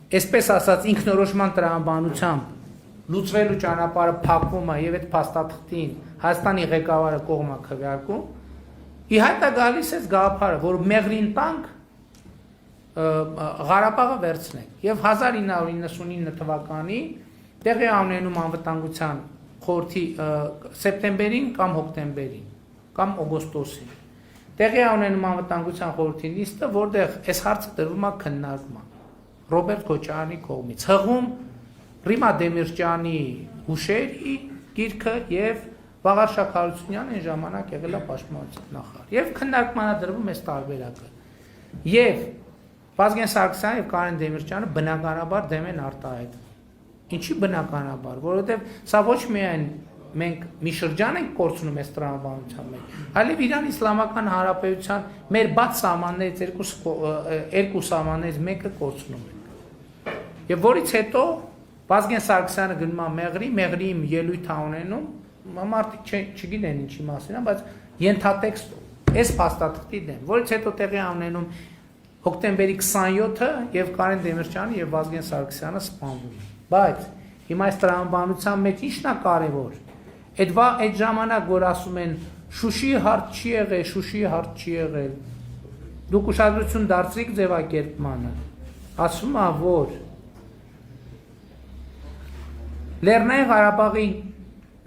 այսպես ասած ինքնորոշման տրամաբանությամբ լուծվելու ճանապարհը փակվում է եւ այդ փաստաթղթին Հայաստանի ղեկավարը կողմ է քվեարկում, ի հայտ է գալիս այս գաղափարը, որ Մեղրին տանք Ղարաբաղը վերցնենք եւ 1999 թվականի տեղի ունենում անվտանգության խորհրդի սեպտեմբերին կամ հոկտեմբերին կամ օգոստոսին տեղի ունենում անվտանգության խորհրդի նիստը, որտեղ այս հարցը դրվում է քննարկման Ռոբերտ Քոչարյանի կողմից, հղում Ռիմա Դեմիրճյանի հուշերի գիրքը եւ Վաղար Շաքարությունյանը այն ժամանակ եղել է պաշտպանության նախարար։ Եվ քննարկմանը դրվում այս տարբերակը։ Եվ Վազգեն Սարգսյանը եւ Կարեն Դեմիրճյանը բնականաբար դեմ են արտահայտվում։ Ինչի բնականաբար, որովհետեւ սա ոչ միայն մենք մի շրջան ենք կորցնում այս տրամաբանության մեջ, այլև Իրան Իսլամական Հանրապետության մեր բաց սահմաններից երկու սահմաններից մեկը կորցնում ենք։ Եվ որից հետո Վազգեն Սարգսյանը գնում է Մեղրիում ելույթ է ունենում, մարդիկ չգիտեն ինչի մասին է, բայց ենթատեքստ այս փաստաթղթի դեմ, որից հետո տեղի ունենում հոկտեմբերի 27-ը եւ Կարեն Դեմիրճյանը եւ Վազգեն Սարգսյանը սպանվում են։ Բայց հիմա այս տրամաբանության մեջ ի՞նչն է կարևոր։ Այդ ժամանակ որ ասում են Շուշիի հարց չի եղել, Շուշիի հարց չի եղել։ Դուք ուշադրություն դարձրիք ձևակերպմանը։ Ասում է, որ Լեռնային Ղարաբաղի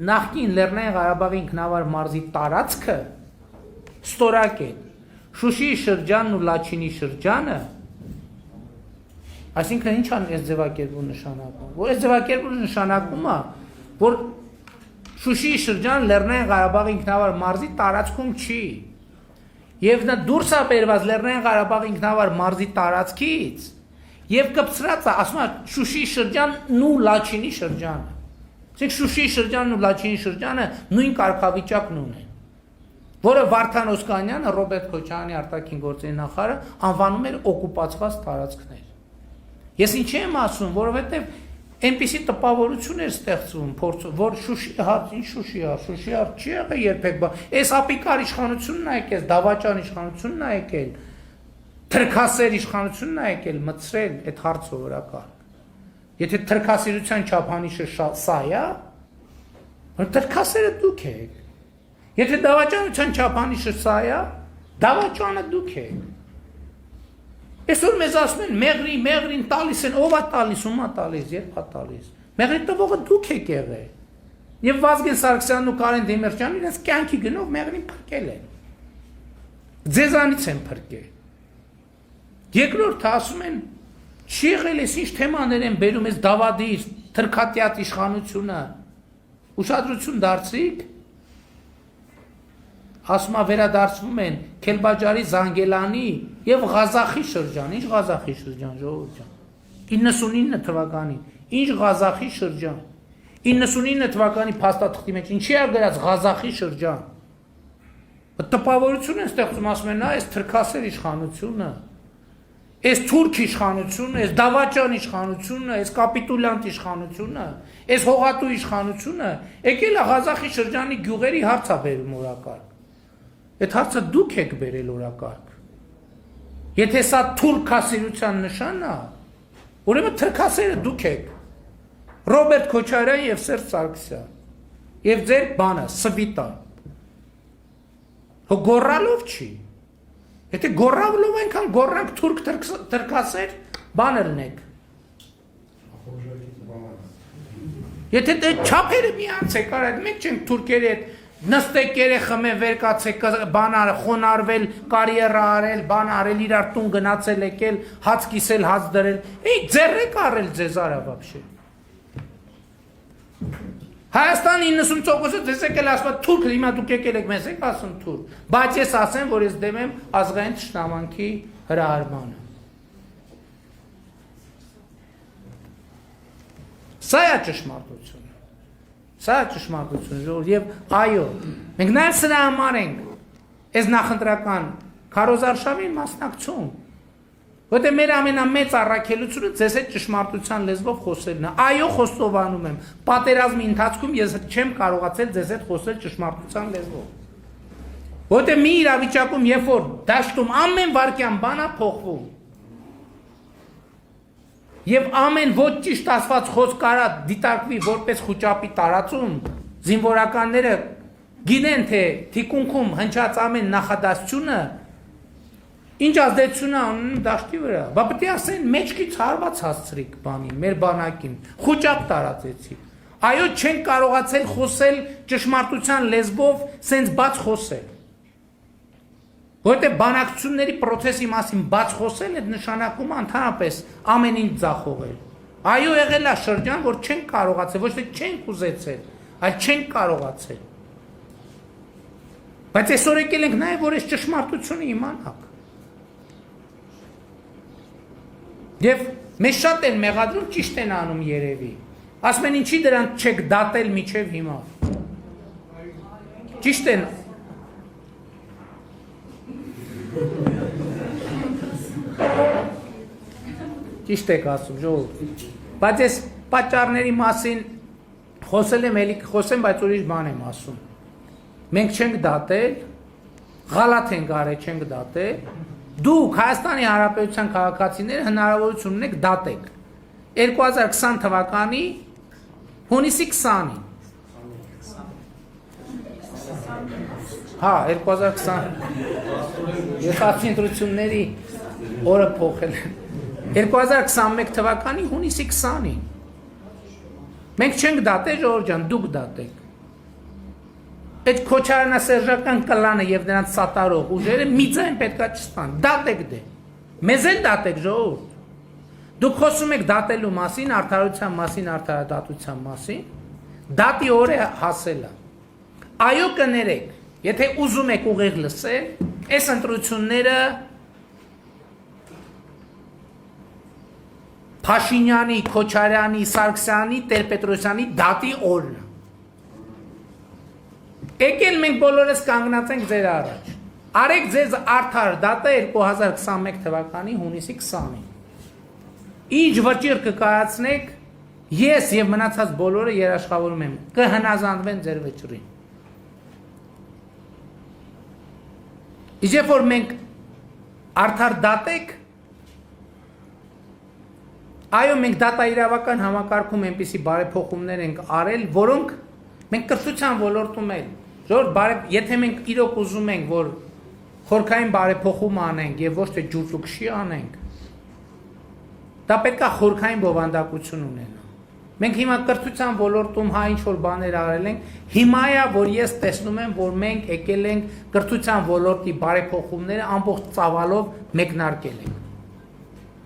նախկին Լեռնային Ղարաբաղի ինքնավար մարզի տարածքը ստորակետ Շուշիի շրջանն ու Լաչինի շրջանը, այսինքն ինչ ആണ് այս ձևակերպում նշանակում, որ այս ձևակերպումը նշանակում է, որ Շուշիի շրջան Լեռնային Ղարաբաղի ինքնավար մարզի տարածքում չի, եւ նա դուրս է բերված Լեռնային Ղարաբաղի ինքնավար մարզի տարածքից, եւ կպցրած է, ասում է Շուշիի շրջանն ու Լաչինի շրջանը, այսինքն Շուշիի շրջանն ու Լաչինի շրջանը նույն կարգավիճակն ունեն, որը Վարդան Օսկանյանը, Ռոբերտ Քոչարյանի արտաքին գործերի նախարարը անվանում էր օկուպացված տարածքներ։ Ես ինչ եմ ասում, որովհետև այնպիսի տպավորություն էր ստեղծվում, որ Շուշի հարց, ինչ Շուշի հարց, Շուշի հարց չի եղել երբեք, այս ապիկար իշխանությունն է եկել, դավաճան իշխանությունն է եկել, թրքասեր իշխանությունն է եկել մտցրել այդ հարցը օրակարգ։ Եթե թրքասիրության չափանիշը սա է, թրքասերը դուք եք։ Եթե դավաճանության չափանիշը սա է, դավաճանը դուք եք։ Այսօր մեզ ասում են Մեղրին տալիս են, ով է տալիս, ում է տալիս, երբ է տալիս։ Մեղրի տվողը դուք եք եղել։ Եվ Վազգեն Սարգսյանն ու Կարեն Դեմիրճյանն իրենց կյանքի գնով Մեղրին փրկել են։ Ձեզանից են փրկել։ Երկրորդը ասում են, չի եղել էս ինչ թեմաներ են բերում այս դավադի թրքատյատ իշխանությունը։ Ուշադրություն դարձրիք, ասում է վերադարձվում են Քելբաջարի, Զանգելանի եւ Ղազախի շրջան, ինչ Ղազախի շրջան, ժողովուրդ ջան, 99 թվականին, ինչ Ղազախի շրջան, 99 թվականի փաստաթղթի մեջ ինչի է գրած Ղազախի շրջան, տպավորություն են ստեղծում, ասում են, այս թրքասեր իշխանությունը, այս թուրք իշխանությունը, այս դավաճան իշխանությունը, այս կապիտուլյանտ իշխանությունը, այս հողատու իշխանությունը, եկել է Ղազախի շրջանի գյուղերի հարց է բերում օրակարգ։ Այդ հարցը դուք եք բերել օրակարգ։ Եթե սա թուրքասիրության նշանն է, ուրեմն թրքասերը դուք եք։ Ռոբերտ Քոչարյան եւ Սերժ Սարգսյան։ Եվ ձեր բանը Սվիտան։ Հո գոռալով չի։ Եթե գոռալով այնքան գոռանք թուրք թրքասեր, բանը լինեք։ Եթե դե չափերը միացեք, արդ մենք չենք թուրքերի հետ նստեք երեխմե վեր կացեք, բան արել, խոնարվել, կարիերա արել, բան արել, իրար տուն գնացել եկել, հաց կիսել, հաց դրել։ Էй ձեռեք արել ձեզ արա вообще։ Հայաստանի 90%-ը ձեզ եկել ասում թուրք, հիմա դուք եկել եք մեզ եք ասում թուրք, բայց ես ասեմ, որ ես դեմ եմ ազգային թշնամանքի հրահարմանը։ Սա է ճշմարտությունը։ Սա է ճշմարտությունը, ժողովուրդ, եւ այո, մենք նաեւ սրա համար ենք այս նախընտրական քարոզարշավին մասնակցում։ Որտե մեր ամենամեծ առաքելությունը ձեզ հետ ճշմարտության լեզվով խոսելն է։ Այո, խոստովանում եմ, պատերազմի ընթացքում ես չեմ կարողացել ձեզ հետ խոսել ճշմարտության լեզվով։ Որտե մի իրավիճակում, երբ որ դաշտում ամեն վարքյան բան է փոխվում, եւ ամեն ոչ ճիշտ ասված խոսք կարա դիտարկվի որպես խոճապի տարածում, զինվորականները գինեն թե թիկունքում հնչած ամեն նախադասությունը ինչ ազդեցություն է անում դաշտի վրա։ Բա պետք է ասեն մեջքից հարված հասցրիք բանին, մեր բանակին, խոճապ տարածեցիք։ Այո, չեն կարողացել խոսել ճշմարտության լեզվով, սենց բաց խոսել։ Որտե բանակցությունների process-ի մասին բաց խոսել այդ նշանակում ընդհանրապես ամեն ինչ ձախողել։ Այո, եղել է շրջան, որ չենք կարողացել, ոչ թե չենք ուզեցել, այլ չենք կարողացել։ Բայց այսօր եկել ենք նաև որ այս ճշմարտությունը իմանանք։ Եվ մեզ շատ են մեղադրում, ճիշտ են անում երևի։ Ասում են ինչի դրանց չեք դատել մինչև հիմա։ Ճիշտ են։ Ճիշտ եք ասում, ժողովուրդ։ Բայց ես պատճառների մասին խոսել եմ, էլի խոսեմ, բայց ուրիշ բան եմ ասում։ Մենք չենք դատել, غلط ենք արել, չենք դատել։ Դուք Հայաստանի Հանրապետության քաղաքացիները հնարավորություն ունեք դատեք։ 2020 թվականի հունիսի 20-ին։ Հա, 2020։ Ես ընտրությունների օրը փոխել եմ։ 2021 թվականի հունիսի 20-ին։ Մենք չենք դատել, ժողովուրդ ջան, դուք դատեք։ Այդ քոչարանասերժական կլանը եւ նրանց սատարող ուժերը միծային պետքա չստան, դատեք դե։ Մեզ էլ դատեք, ժողովուրդ։ Դուք խոսում եք դատելու մասին, արդարության մասին, արդարադատության մասին, դատի օրը հասել է։ Այո կներեք, եթե ուզում եք ուղիղ լսել, այս ընտրությունները Փաշինյանի, Քոչարյանի, Սարգսյանի, Տեր-Պետրոսյանի դատի օրն է։ Եկել մենք բոլորս կանգնած ենք ձեր առաջ։ Արեք ձեզ արդար դատը 2021 թվականի հունիսի 20-ին։ Ինչ վճիռ կկայացնեք, ես եւ մնացած բոլորը երաշխավորում եմ, կհնազանդվեն ձեր վճռին։ Իսկ երբ որ մենք արդար դատենք, այո, մենք դատաիրավական համակարգում այնպիսի բարեփոխումներ ենք արել, որոնք մենք կրթության ոլորտում էլ եթե մենք իրոք ուզում ենք, որ խորքային բարեփոխում անենք եւ ոչ թե ջուծուկշի անենք, դա պետք է խորքային բովանդակություն ունենա։ Մենք հիմա կրթության ոլորտում հա ինչ որ բաներ արել ենք, հիմա է որ ես տեսնում եմ, որ մենք եկել ենք կրթության ոլորտի բարեփոխումները ամբողջ ծավալով մեկնարկել ենք։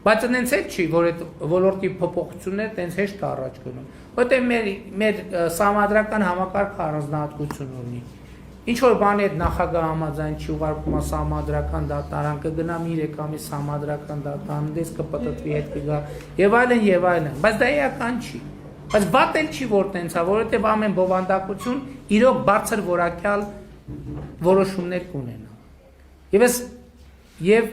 Բայց այնց էլ չի, որ այդ ոլորտի փոփոխությունները տենց հեշտ առաջ գնում։ Որտեղ մեր սահմանադրական համակարգը առանձնահատկություն ունի։ Ինչ որ բանի հետ նախագահ համաձայն չի ուղարկում համադրական դատարան կգնա 3 ամիս համադրական դատարան դες կպտտվի հետ կգա եւ այլն, բայց դա էական չի։ Բայց վատ էլ չի որ տենց է, որովհետեւ ամեն բովանդակություն իրոք բարձր որակյալ որոշումներ կունենա։ Եվ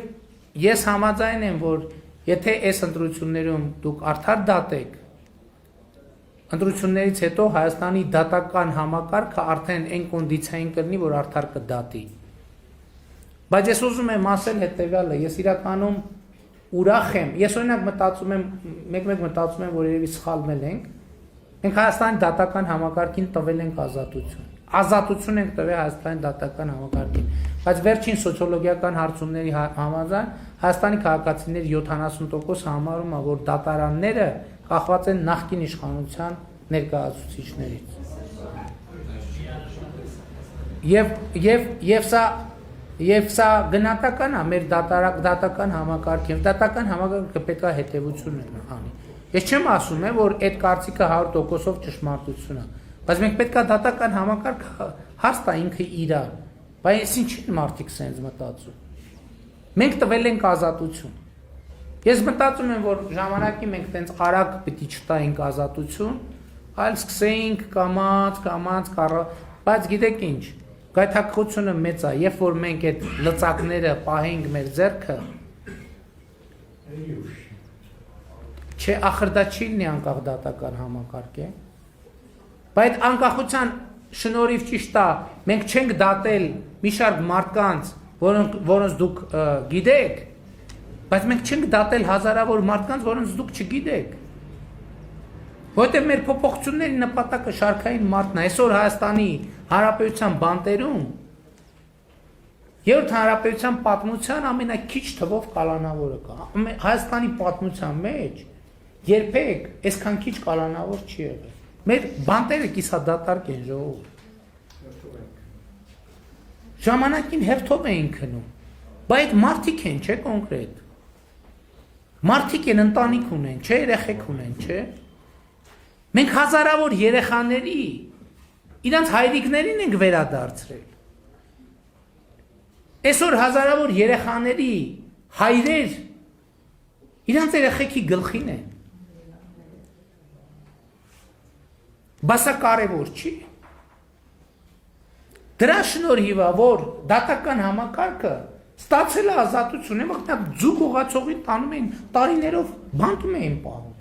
ես համաձայն եմ, որ եթե այս ընտրություններում դուք արդար դատեք, ընտրություններից հետո Հայաստանի դատական համակարգը արդեն այն կոնդիցիային կլինի, որ արդար կդատի։ Բայց ես ուզում եմ ասել հետևյալը, ես իրականում ուրախ եմ, ես օրինակ մտածում եմ, մեկ-մեկ մտածում եմ, որ երևի սխալվել ենք, մենք Հայաստանի դատական համակարգին տվել ենք ազատություն։ Ազատություն ենք տվել Հայաստանի դատական համակարգին, բայց վերջին սոցիոլոգիական հարցումների համաձայն Հայաստանի քաղաքացիների 70% համարում է, որ դատարանները կախված են նախկին իշխանության ներկայացուցիչներից։ Եվ սա գնահատական է մեր դատական համակարգի, դատական համակարգը պետք է հետևություն անի։ Ես չեմ ասում, որ այդ կարծիքը 100%-ով ճշմարտություն է, բայց մենք պետք է դատական համակարգը հաստա ինքը իրար, բայց ինչի՞ մարդիկ սենց մտածում։ Մենք տվել ենք ազատություն։ Ես մտածում եմ, որ ժամանակի մենք տենց արագ պիտի չտայինք ազատություն, այլ սկսեինք կամաց, բայց գիտեք ինչ, գայթակղությունը մեծ է, երբ որ մենք այդ լծակները պահենք մեր ձեռքը, չէ, ախր դա չի լինի անկախ դատական համակարգ է, բայց անկախության շնորհիվ ճիշտ է, մենք չենք դատել մի շարք մարդկանց, որոնց դուք գիտեք, բայց մենք չենք դատել հազարավոր մարդկանց, որոնց դուք չգիտեք։ Որտեղ մեր փոփոխությունների նպատակը շարքային մարդն է, այսօր Հայաստանի Հանրապետության բանտերում Երրորդ Հանրապետության պատմության ամենաքիչ թվով կալանավորը կա։ Հայաստանի պատմության մեջ երբեք այսքան քիչ կալանավոր չի եղել։ Մեր բանտերը կիսադատարկ են ժողովուրդ։ Ժամանակին հերթով էին քնում, բայց մարդիկ են, չէ՞ կոնկրետ։ Մարդիկ են, ընտանիք ունեն, չէ, երեխեք ունեն, չէ։ Մենք հազարավոր երեխաների իրանց հայրիկներին ենք վերադարձրել։ Այսօր հազարավոր երեխաների հայրեր իրանց երեխեքի գլխին են։ Բայց սա կարևոր չի։ Դրա շնորհիվ է, որ դատական համակարգը ստացել է ազատություն, մեկնակ ձուկ ուղացողին տանում էին տարիներով բանտում էին պահում։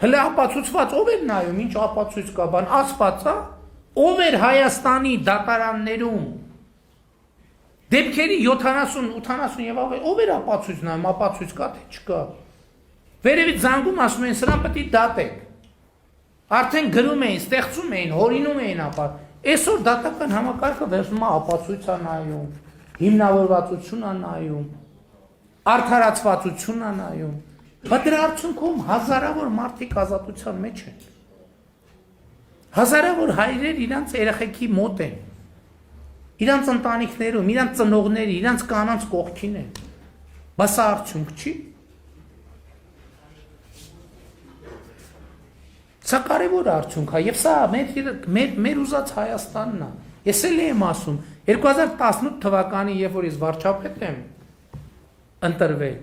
Հələ ապացուցված ով էր նայում, ինչ ապացույց կա, բան ասված է, ով էր Հայաստանի դատարաններում դեպքերի 70-80 եւ ավելի, ով էր ապացույց նայում, ապացույց կա թե չկա։ Վերևից զանգում ասում են, սրան պետք է դատեք։ Արդեն գրում էին, ստեղծում էին, հորինում էին ապա։ Այսօր դատական համակարգը վերցնում է ապացույց է նայում, հիմնավորվածություն է նայում, արդարացվածություն է նայում, բայց դրա արդյունքում հազարավոր մարդիկ ազատության մեջ են։ Հազարավոր հայրեր իրանց երեխեքի մոտ են, իրանց ընտանիքներում, իրանց ծնողների, իրանց կանանց կողքին են, բայց սա արդյունք չի։ Սա կարևոր արդյունք է, եւ սա մեր ուզած Հայաստանն է։ Ես էլ եմ ասում, 2018 թվականին, երբ որ ես վարչապետ եմ ընտրվել,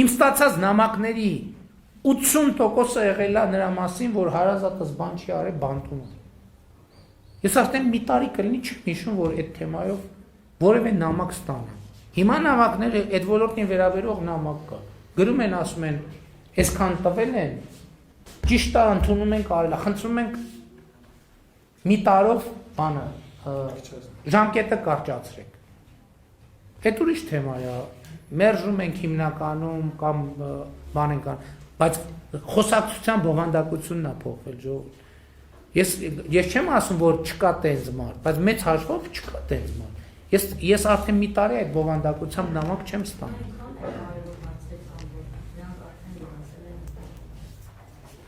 իմ ստացած նամակների 80%-ը եղել է նրա մասին, որ հարազատս բան չի արել բանտում։ Ես արդեն մի տարի կլինի չեմ հիշում, որ այդ թեմայով որևէ նամակ ստանամ։ Հիմա նամակները այդ ոլորտին վերաբերող նամակ կա։ Գրում են, ասում են, այսքան տվել են, ճիշտ է, ընդունում ենք, արել է, խնդրում ենք մի տարով բանը ժամկետը կարճացրեք։ Այդ ուրիշ թեմա է, մերժում ենք հիմնականում կամ բան ենք անում, բայց խոսակցության բովանդակությունն է փոխվել ժողովուրդ։ Ես չեմ ասում, որ չկա տենց մարդ, բայց մեծ հաշվով չկա տենց մարդ։ Ես արդեն մի տարի այդ բովանդակությամբ նամակ չեմ ստանում։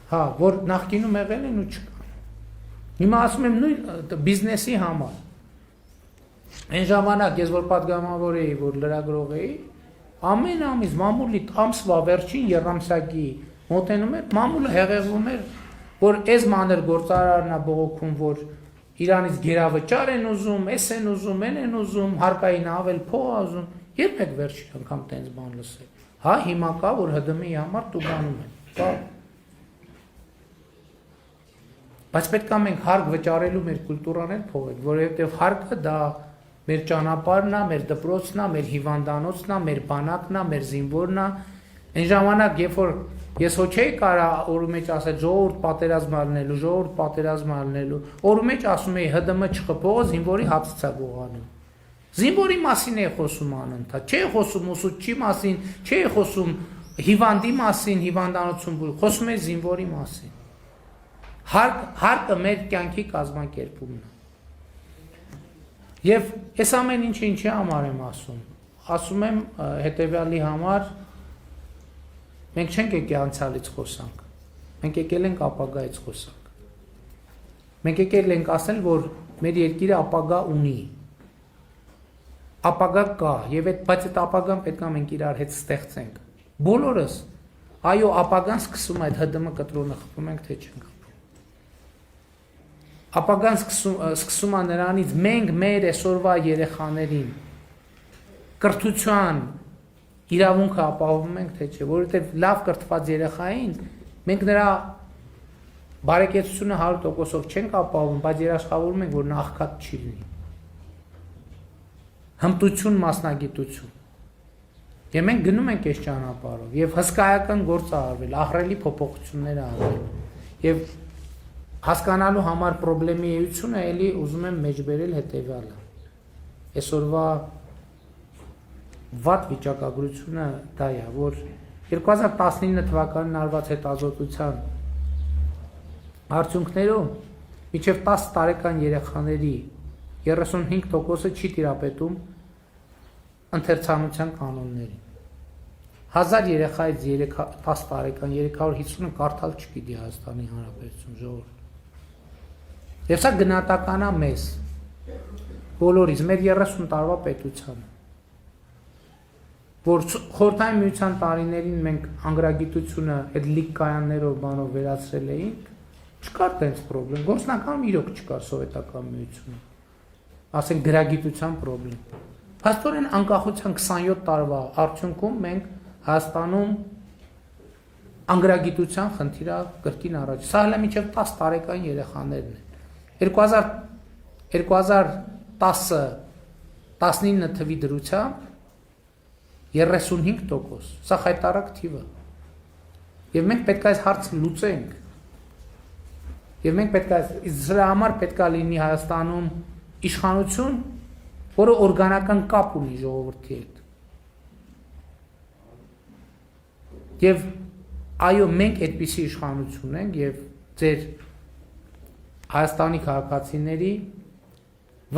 Հա, որ նախկինում եղել են ու չկա։ Հիմա ասում եմ նույն բիզնեսի համար։ Այն ժամանակ ես որ պատգամավոր էի, որ լրագրող էի, ամեն ամիս մամուլի ամսվա վերջին երամսյակի մոտենում էր, մամուլը հեղեղվում էր, որ այս մանր գործարարն է բողոքում, որ Իրանից գերավճար են ուզում, էս են ուզում, են ուզում, հարկային ավել փող ուզում, երբ եք վերջի անգամ տենց բան լսել։ Հա, հիմա կա, որ ՀԴՄ-ի համար տուգանում են։ Կա։ Բայց պետք է մենք հարկ վճարելու մեր կուլտուրան էլ փոխենք, որովհետև հարկը դա մեր ճանապարհն է, մեր դպրոցն է, մեր հիվանդանոցն է, մեր բանակն է, մեր զինվորն է։ Այն ժամանակ, երբ որ ես ոչ էի կարա օրու մեջ ասել ժողովուրդ պատերազմ ալնելու, օրու մեջ ասում էի ՀԴՄ չխփող զինվորի հացից է գողանում։ Զինվորի մասին է խոսում անընդհատ, չէ խոսում ուսուցչի մասին, չէ խոսում հիվանդի մասին, հիվանդանոցում խոսում է զինվորի մասին։ Հարկը մեր կյանքի կազմակերպումն է։ Եվ այս ամեն ինչը ինչի համար եմ ասում։ Ասում եմ հետևյալի համար, մենք չենք եկել անցյալից խոսանք, մենք եկել ենք ապագայից խոսանք։ Մենք եկել ենք ասել, որ մեր երկիրը ապագա ունի։ Ապագա կա, բայց այդ ապագան պետք է մենք իրար հետ ստեղծենք։ Բոլորս, այո, ապագան սկսում է այդ ՀԴՄ կտրոնը խփում ենք, թե չենք խփում։ Ապագան սկսում է նրանից մենք մեր այսօրվա երեխաներին կրթության իրավունքը ապահովում ենք, թե չէ, որովհետև լավ կրթված երեխային մենք նրա բարեկեցությունը 100%-ով չենք ապահովում, բայց երաշխավորում ենք, որ նա աղքատ չի լինի։ Հմտություն, մասնագիտություն։ Եվ մենք գնում ենք այս ճանապարհով, եւ հսկայական գործ է արվել, ահռելի փոփոխություններ ա արվել։ Եվ հասկանալու համար խնդրի էությունը էլի ուզում եմ մեջբերել հետեւյալը։ Այսօրվա վատ վիճակագրությունը դա է, որ 2019 թվականին արված հետազոտության արդյունքներում մինչև 10 տարեկան երեխաների 35%-ը չի տիրապետում ընթերցանության կանոններին։ 1000 երեխայից 10 տարեկան 350-ը կարդալ չգիտի Հայաստանի Հանրապետություն ժողովուրդ։ Եվ սա գնահատական է մեզ բոլորից, մեր 30 տարվա պետությանը, որ խորհրդային միության տարիներին մենք անգրագիտությունը այդ լիք կայաններով բանով վերացրել էինք, չկար տենց պրոբլեմ, գործնական իրոք չկար սովետական միությունում, ասենք գրագիտության պրոբլեմ։ Փաստորեն անկախության 27 տարվա արդյունքում մենք Հայաստանում անգրագիտության խնդիրը կրկին առաջ։ Սա հələ մինչև 10 տարեկան երեխաներն են։ 2010-19 թվի դրությամբ 35%, սա խայտարակ թիվ է։ Եվ մենք պետք է այս հարցը լուծենք։ Եվ մենք պետք է դրա համար պետք է լինի Հայաստանում իշխանություն, որը օրգանական կապ ունի ժողովրդի հետ։ Եվ այո, մենք այդպիսի իշխանություն ենք եւ ձեր Հայաստանի քաղաքացիների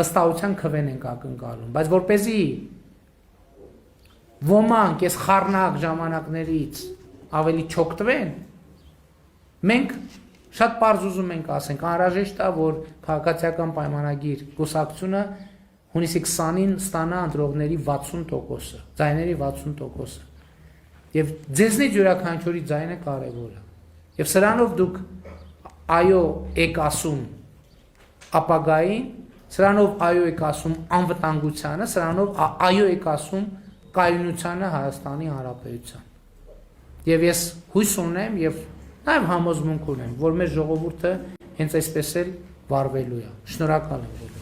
վստահության քվեն ենք ակնկալում, բայց որպեսզի ոմանք այս խառնակ ժամանակներից ավելի չօգտվեն, մենք շատ պարզ ուզում ենք ասենք, անհրաժեշտ է, որ քաղաքացիական պայմանագիր կուսակցությունը հունիսի 20-ին ստանա ընտրողների 60%-ը, ձայների 60%-ը։ Եվ ձեզնից յուրաքանչյուրի ձայնը կարևոր է։ Եվ սրանով դուք այո եք ասում ապագային, սրանով այո եք ասում անվտանգությանը, սրանով այո եք ասում կայունությանը Հայաստանի Հանրապետության։ Եվ ես հույս ունեմ եւ նաեւ համոզմունք ունեմ, որ մեր ժողովուրդը հենց այսպես էլ վարվելու է։ Շնորհակալ եմ բոլորիդ։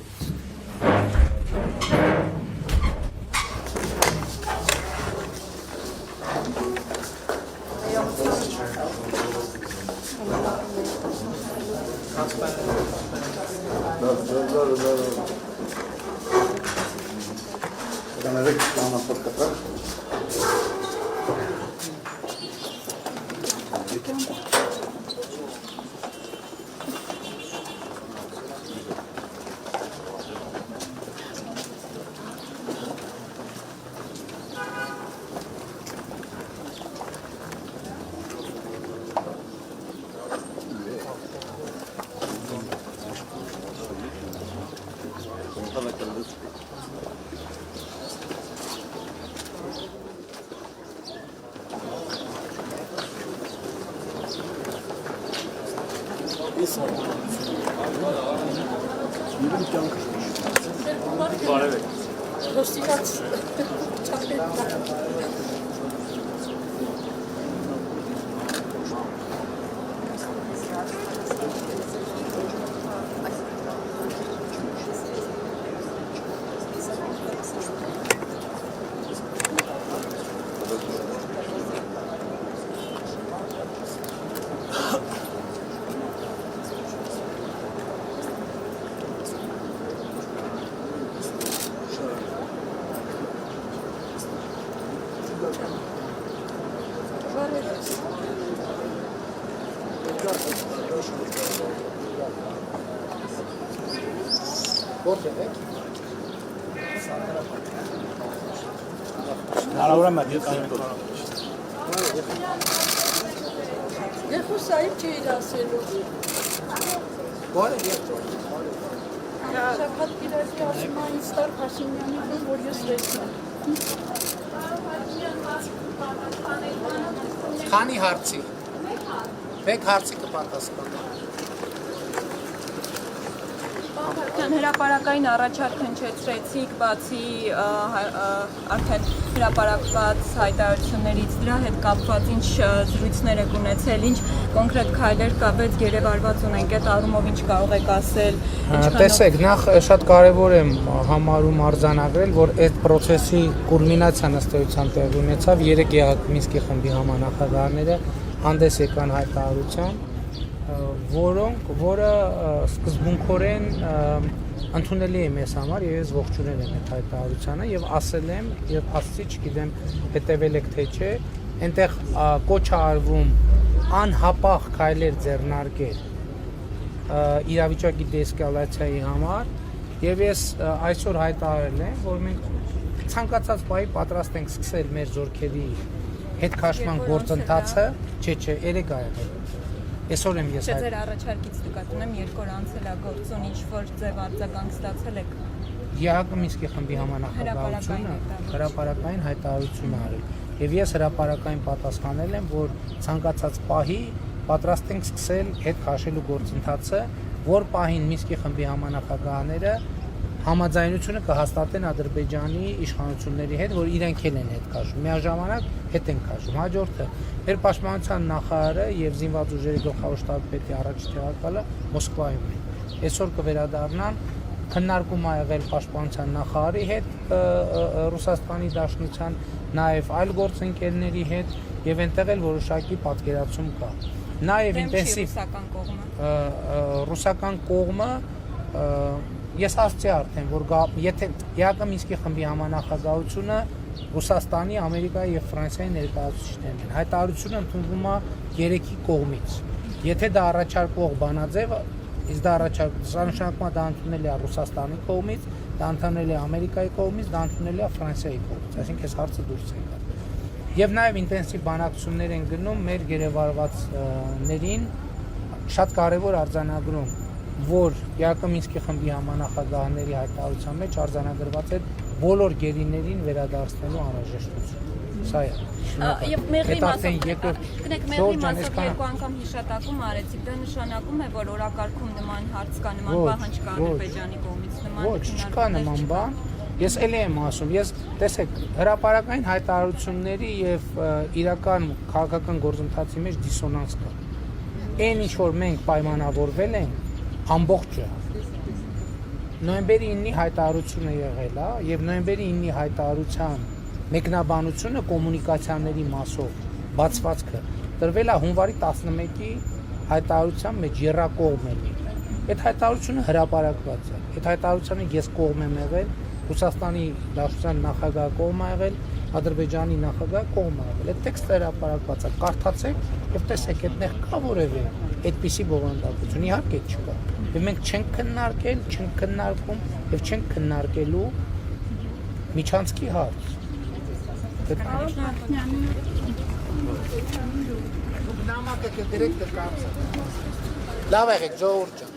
Isso. Բարև եք։ Ոստիկաց Որտե՞ղ եք։ Հնարավոր է մեր եկան Եղուսայի չէիր ասելու Որը երկրորդ։ Շաբաթ գիրակի ասում այն ստար Փաշինյանի որ ես վերցնեմ Քանի հարցի։ Մեկ հարցի կպատասխանեմ։ Արդեն հրապարակային առաջարկ հնչեցրեցիք, բացի արդեն հրապարակված հայտարարություններից դրա հետ կապված ինչ զրույցներ եք ունեցել, ինչ կոնկրետ քայլեր կապեց գերեվարված ունենք այդ առումով ինչ կարող եք ասել։ Տեսեք, նախ շատ կարևոր եմ համարում արձանագրել, որ այդ process-ի կուլմինացիան ըստ էության տեղի ունեցավ 3 ԵԱՀԿ Մինսկի խմբի համանախագահները հանդես եկան հայտարարությամբ, որը սկզբունքորեն ընդունելի է մեզ համար եւ ես ողջունել եմ այդ հայտարարությանը եւ ասել եմ եւ ասացի, չգիտեմ, հետեւել եք թե չէ, այնտեղ կոչ է արվում անհապաղ քայլեր ձեռնարկել իրավիճակի դեսկալացիայի համար եւ ես այսօր հայտարարել եմ, որ մենք ցանկացած բայի պատրաստ ենք սկսել մեր զորքերի հետ քաշման գործընթացը, չէ, երեք ա եղել։ Այսօր եմ ես Չէ, ձեր առաջարկից նկատում եմ 2 օր անցել է գործուն, ինչ որ ձև արձագանք ստացել եք։ ԵԱՀԿ Մինսկի խմբի համանախագահությունը հրապարակային հայտարարություն արել եւ ես հրապարակային պատասխանել եմ, որ ցանկացած պահի պատրաստ ենք սկսել հետ քաշելու գործընթացը, որ պահին Մինսկի խմբի համանախագահները համաձայնությունը կհաստատեն Ադրբեջանի իշխանությունների հետ, որ իրենք են հետ քաշում։ Միաժամանակ հետ են քաշում։ Հաջորդը մեր պաշտպանության նախարարը եւ զինված ուժերի գլխավոր շտաբի պետի առաջ տեղակալը Մոսկվայում են։ Այսօր կվերադառնան, քննարկում ա եղել պաշտպանության նախարարի հետ Ռուսաստանի Դաշնության, նաեւ այլ գործընկերների հետ եւ այնտեղ էլ որոշակի պատկերացում կա։ Նաեւ ինտենսիվ ռուսական կողմը ես ասացի արդեն, որ եթե ԵԱՀԿ Մինսկի խմբի համանախագահությունը Ռուսաստանի, Ամերիկայի եւ Ֆրանսիայի ներկայացուցիչներն են։ Հայտարարությունը ընդունվում է 3-ի կողմից։ Եթե դա առաջարկող բանաձև, իսկ դա նշանակում է դա ընդունելի է Ռուսաստանի կողմից, դա ընդունելի է Ամերիկայի կողմից, դա ընդունելի է Ֆրանսիայի կողմից, այսինքն այս հարցը դուրս է գալու։ Եվ նաեւ ինտենսիվ բանակցություններ են գնում մեր գերեվարվածներին, շատ կարեւոր արձանագրում, որ ԵԱՀԿ Մինսկի խմբի համանախագահների հայտարարության մեջ արձանագրված է բոլոր գերիներին վերադարձնելու անհրաժեշտություն։ Սա է։ Եվ մեղրի մասով, կնեք մեղրի մասով 2 անգամ հիշատակում արեցիք, դա նշանակում է, որ օրակարգում նման հարց կա, նման պահանջ կա Ադրբեջանի կողմից, նման Ոչ, չկա նման բան։ Ես էլի եմ ասում, ես տեսեք, հրապարակային հայտարարությունների եւ իրական քաղաքական գործընթացի մեջ դիսոնանս կա։ Այն ինչ որ մենք պայմանավորվել ենք, ամբողջը նոյեմբերի 9-ի հայտարարությունը եղել է եւ նոյեմբերի 9-ի հայտարարության մեկնաբանությունը կոմունիկացիաների մասով բացվածքը տրվել է հունվարի 11-ի հայտարարության մեջ երրակողմելի։ Այդ հայտարարությունը հրապարակված է։ Այդ հայտարարությանը ես կողմ եմ եղել, Ռուսաստանի Դաշնության նախագահը կողմ է եղել, Ադրբեջանի նախագահը կողմ է եղել։ Այդ տեքստը հրապարակված է, կարդացեք եւ տեսեք, այդտեղ կա որևէ այդպիսի բովանդակություն, իհարկե չկա։ Եվ մենք չենք քննարկել, չենք քննարկում եւ չենք քննարկելու միջանցքի հարց։ Լավ եղեք, ժողովուրդ ջան։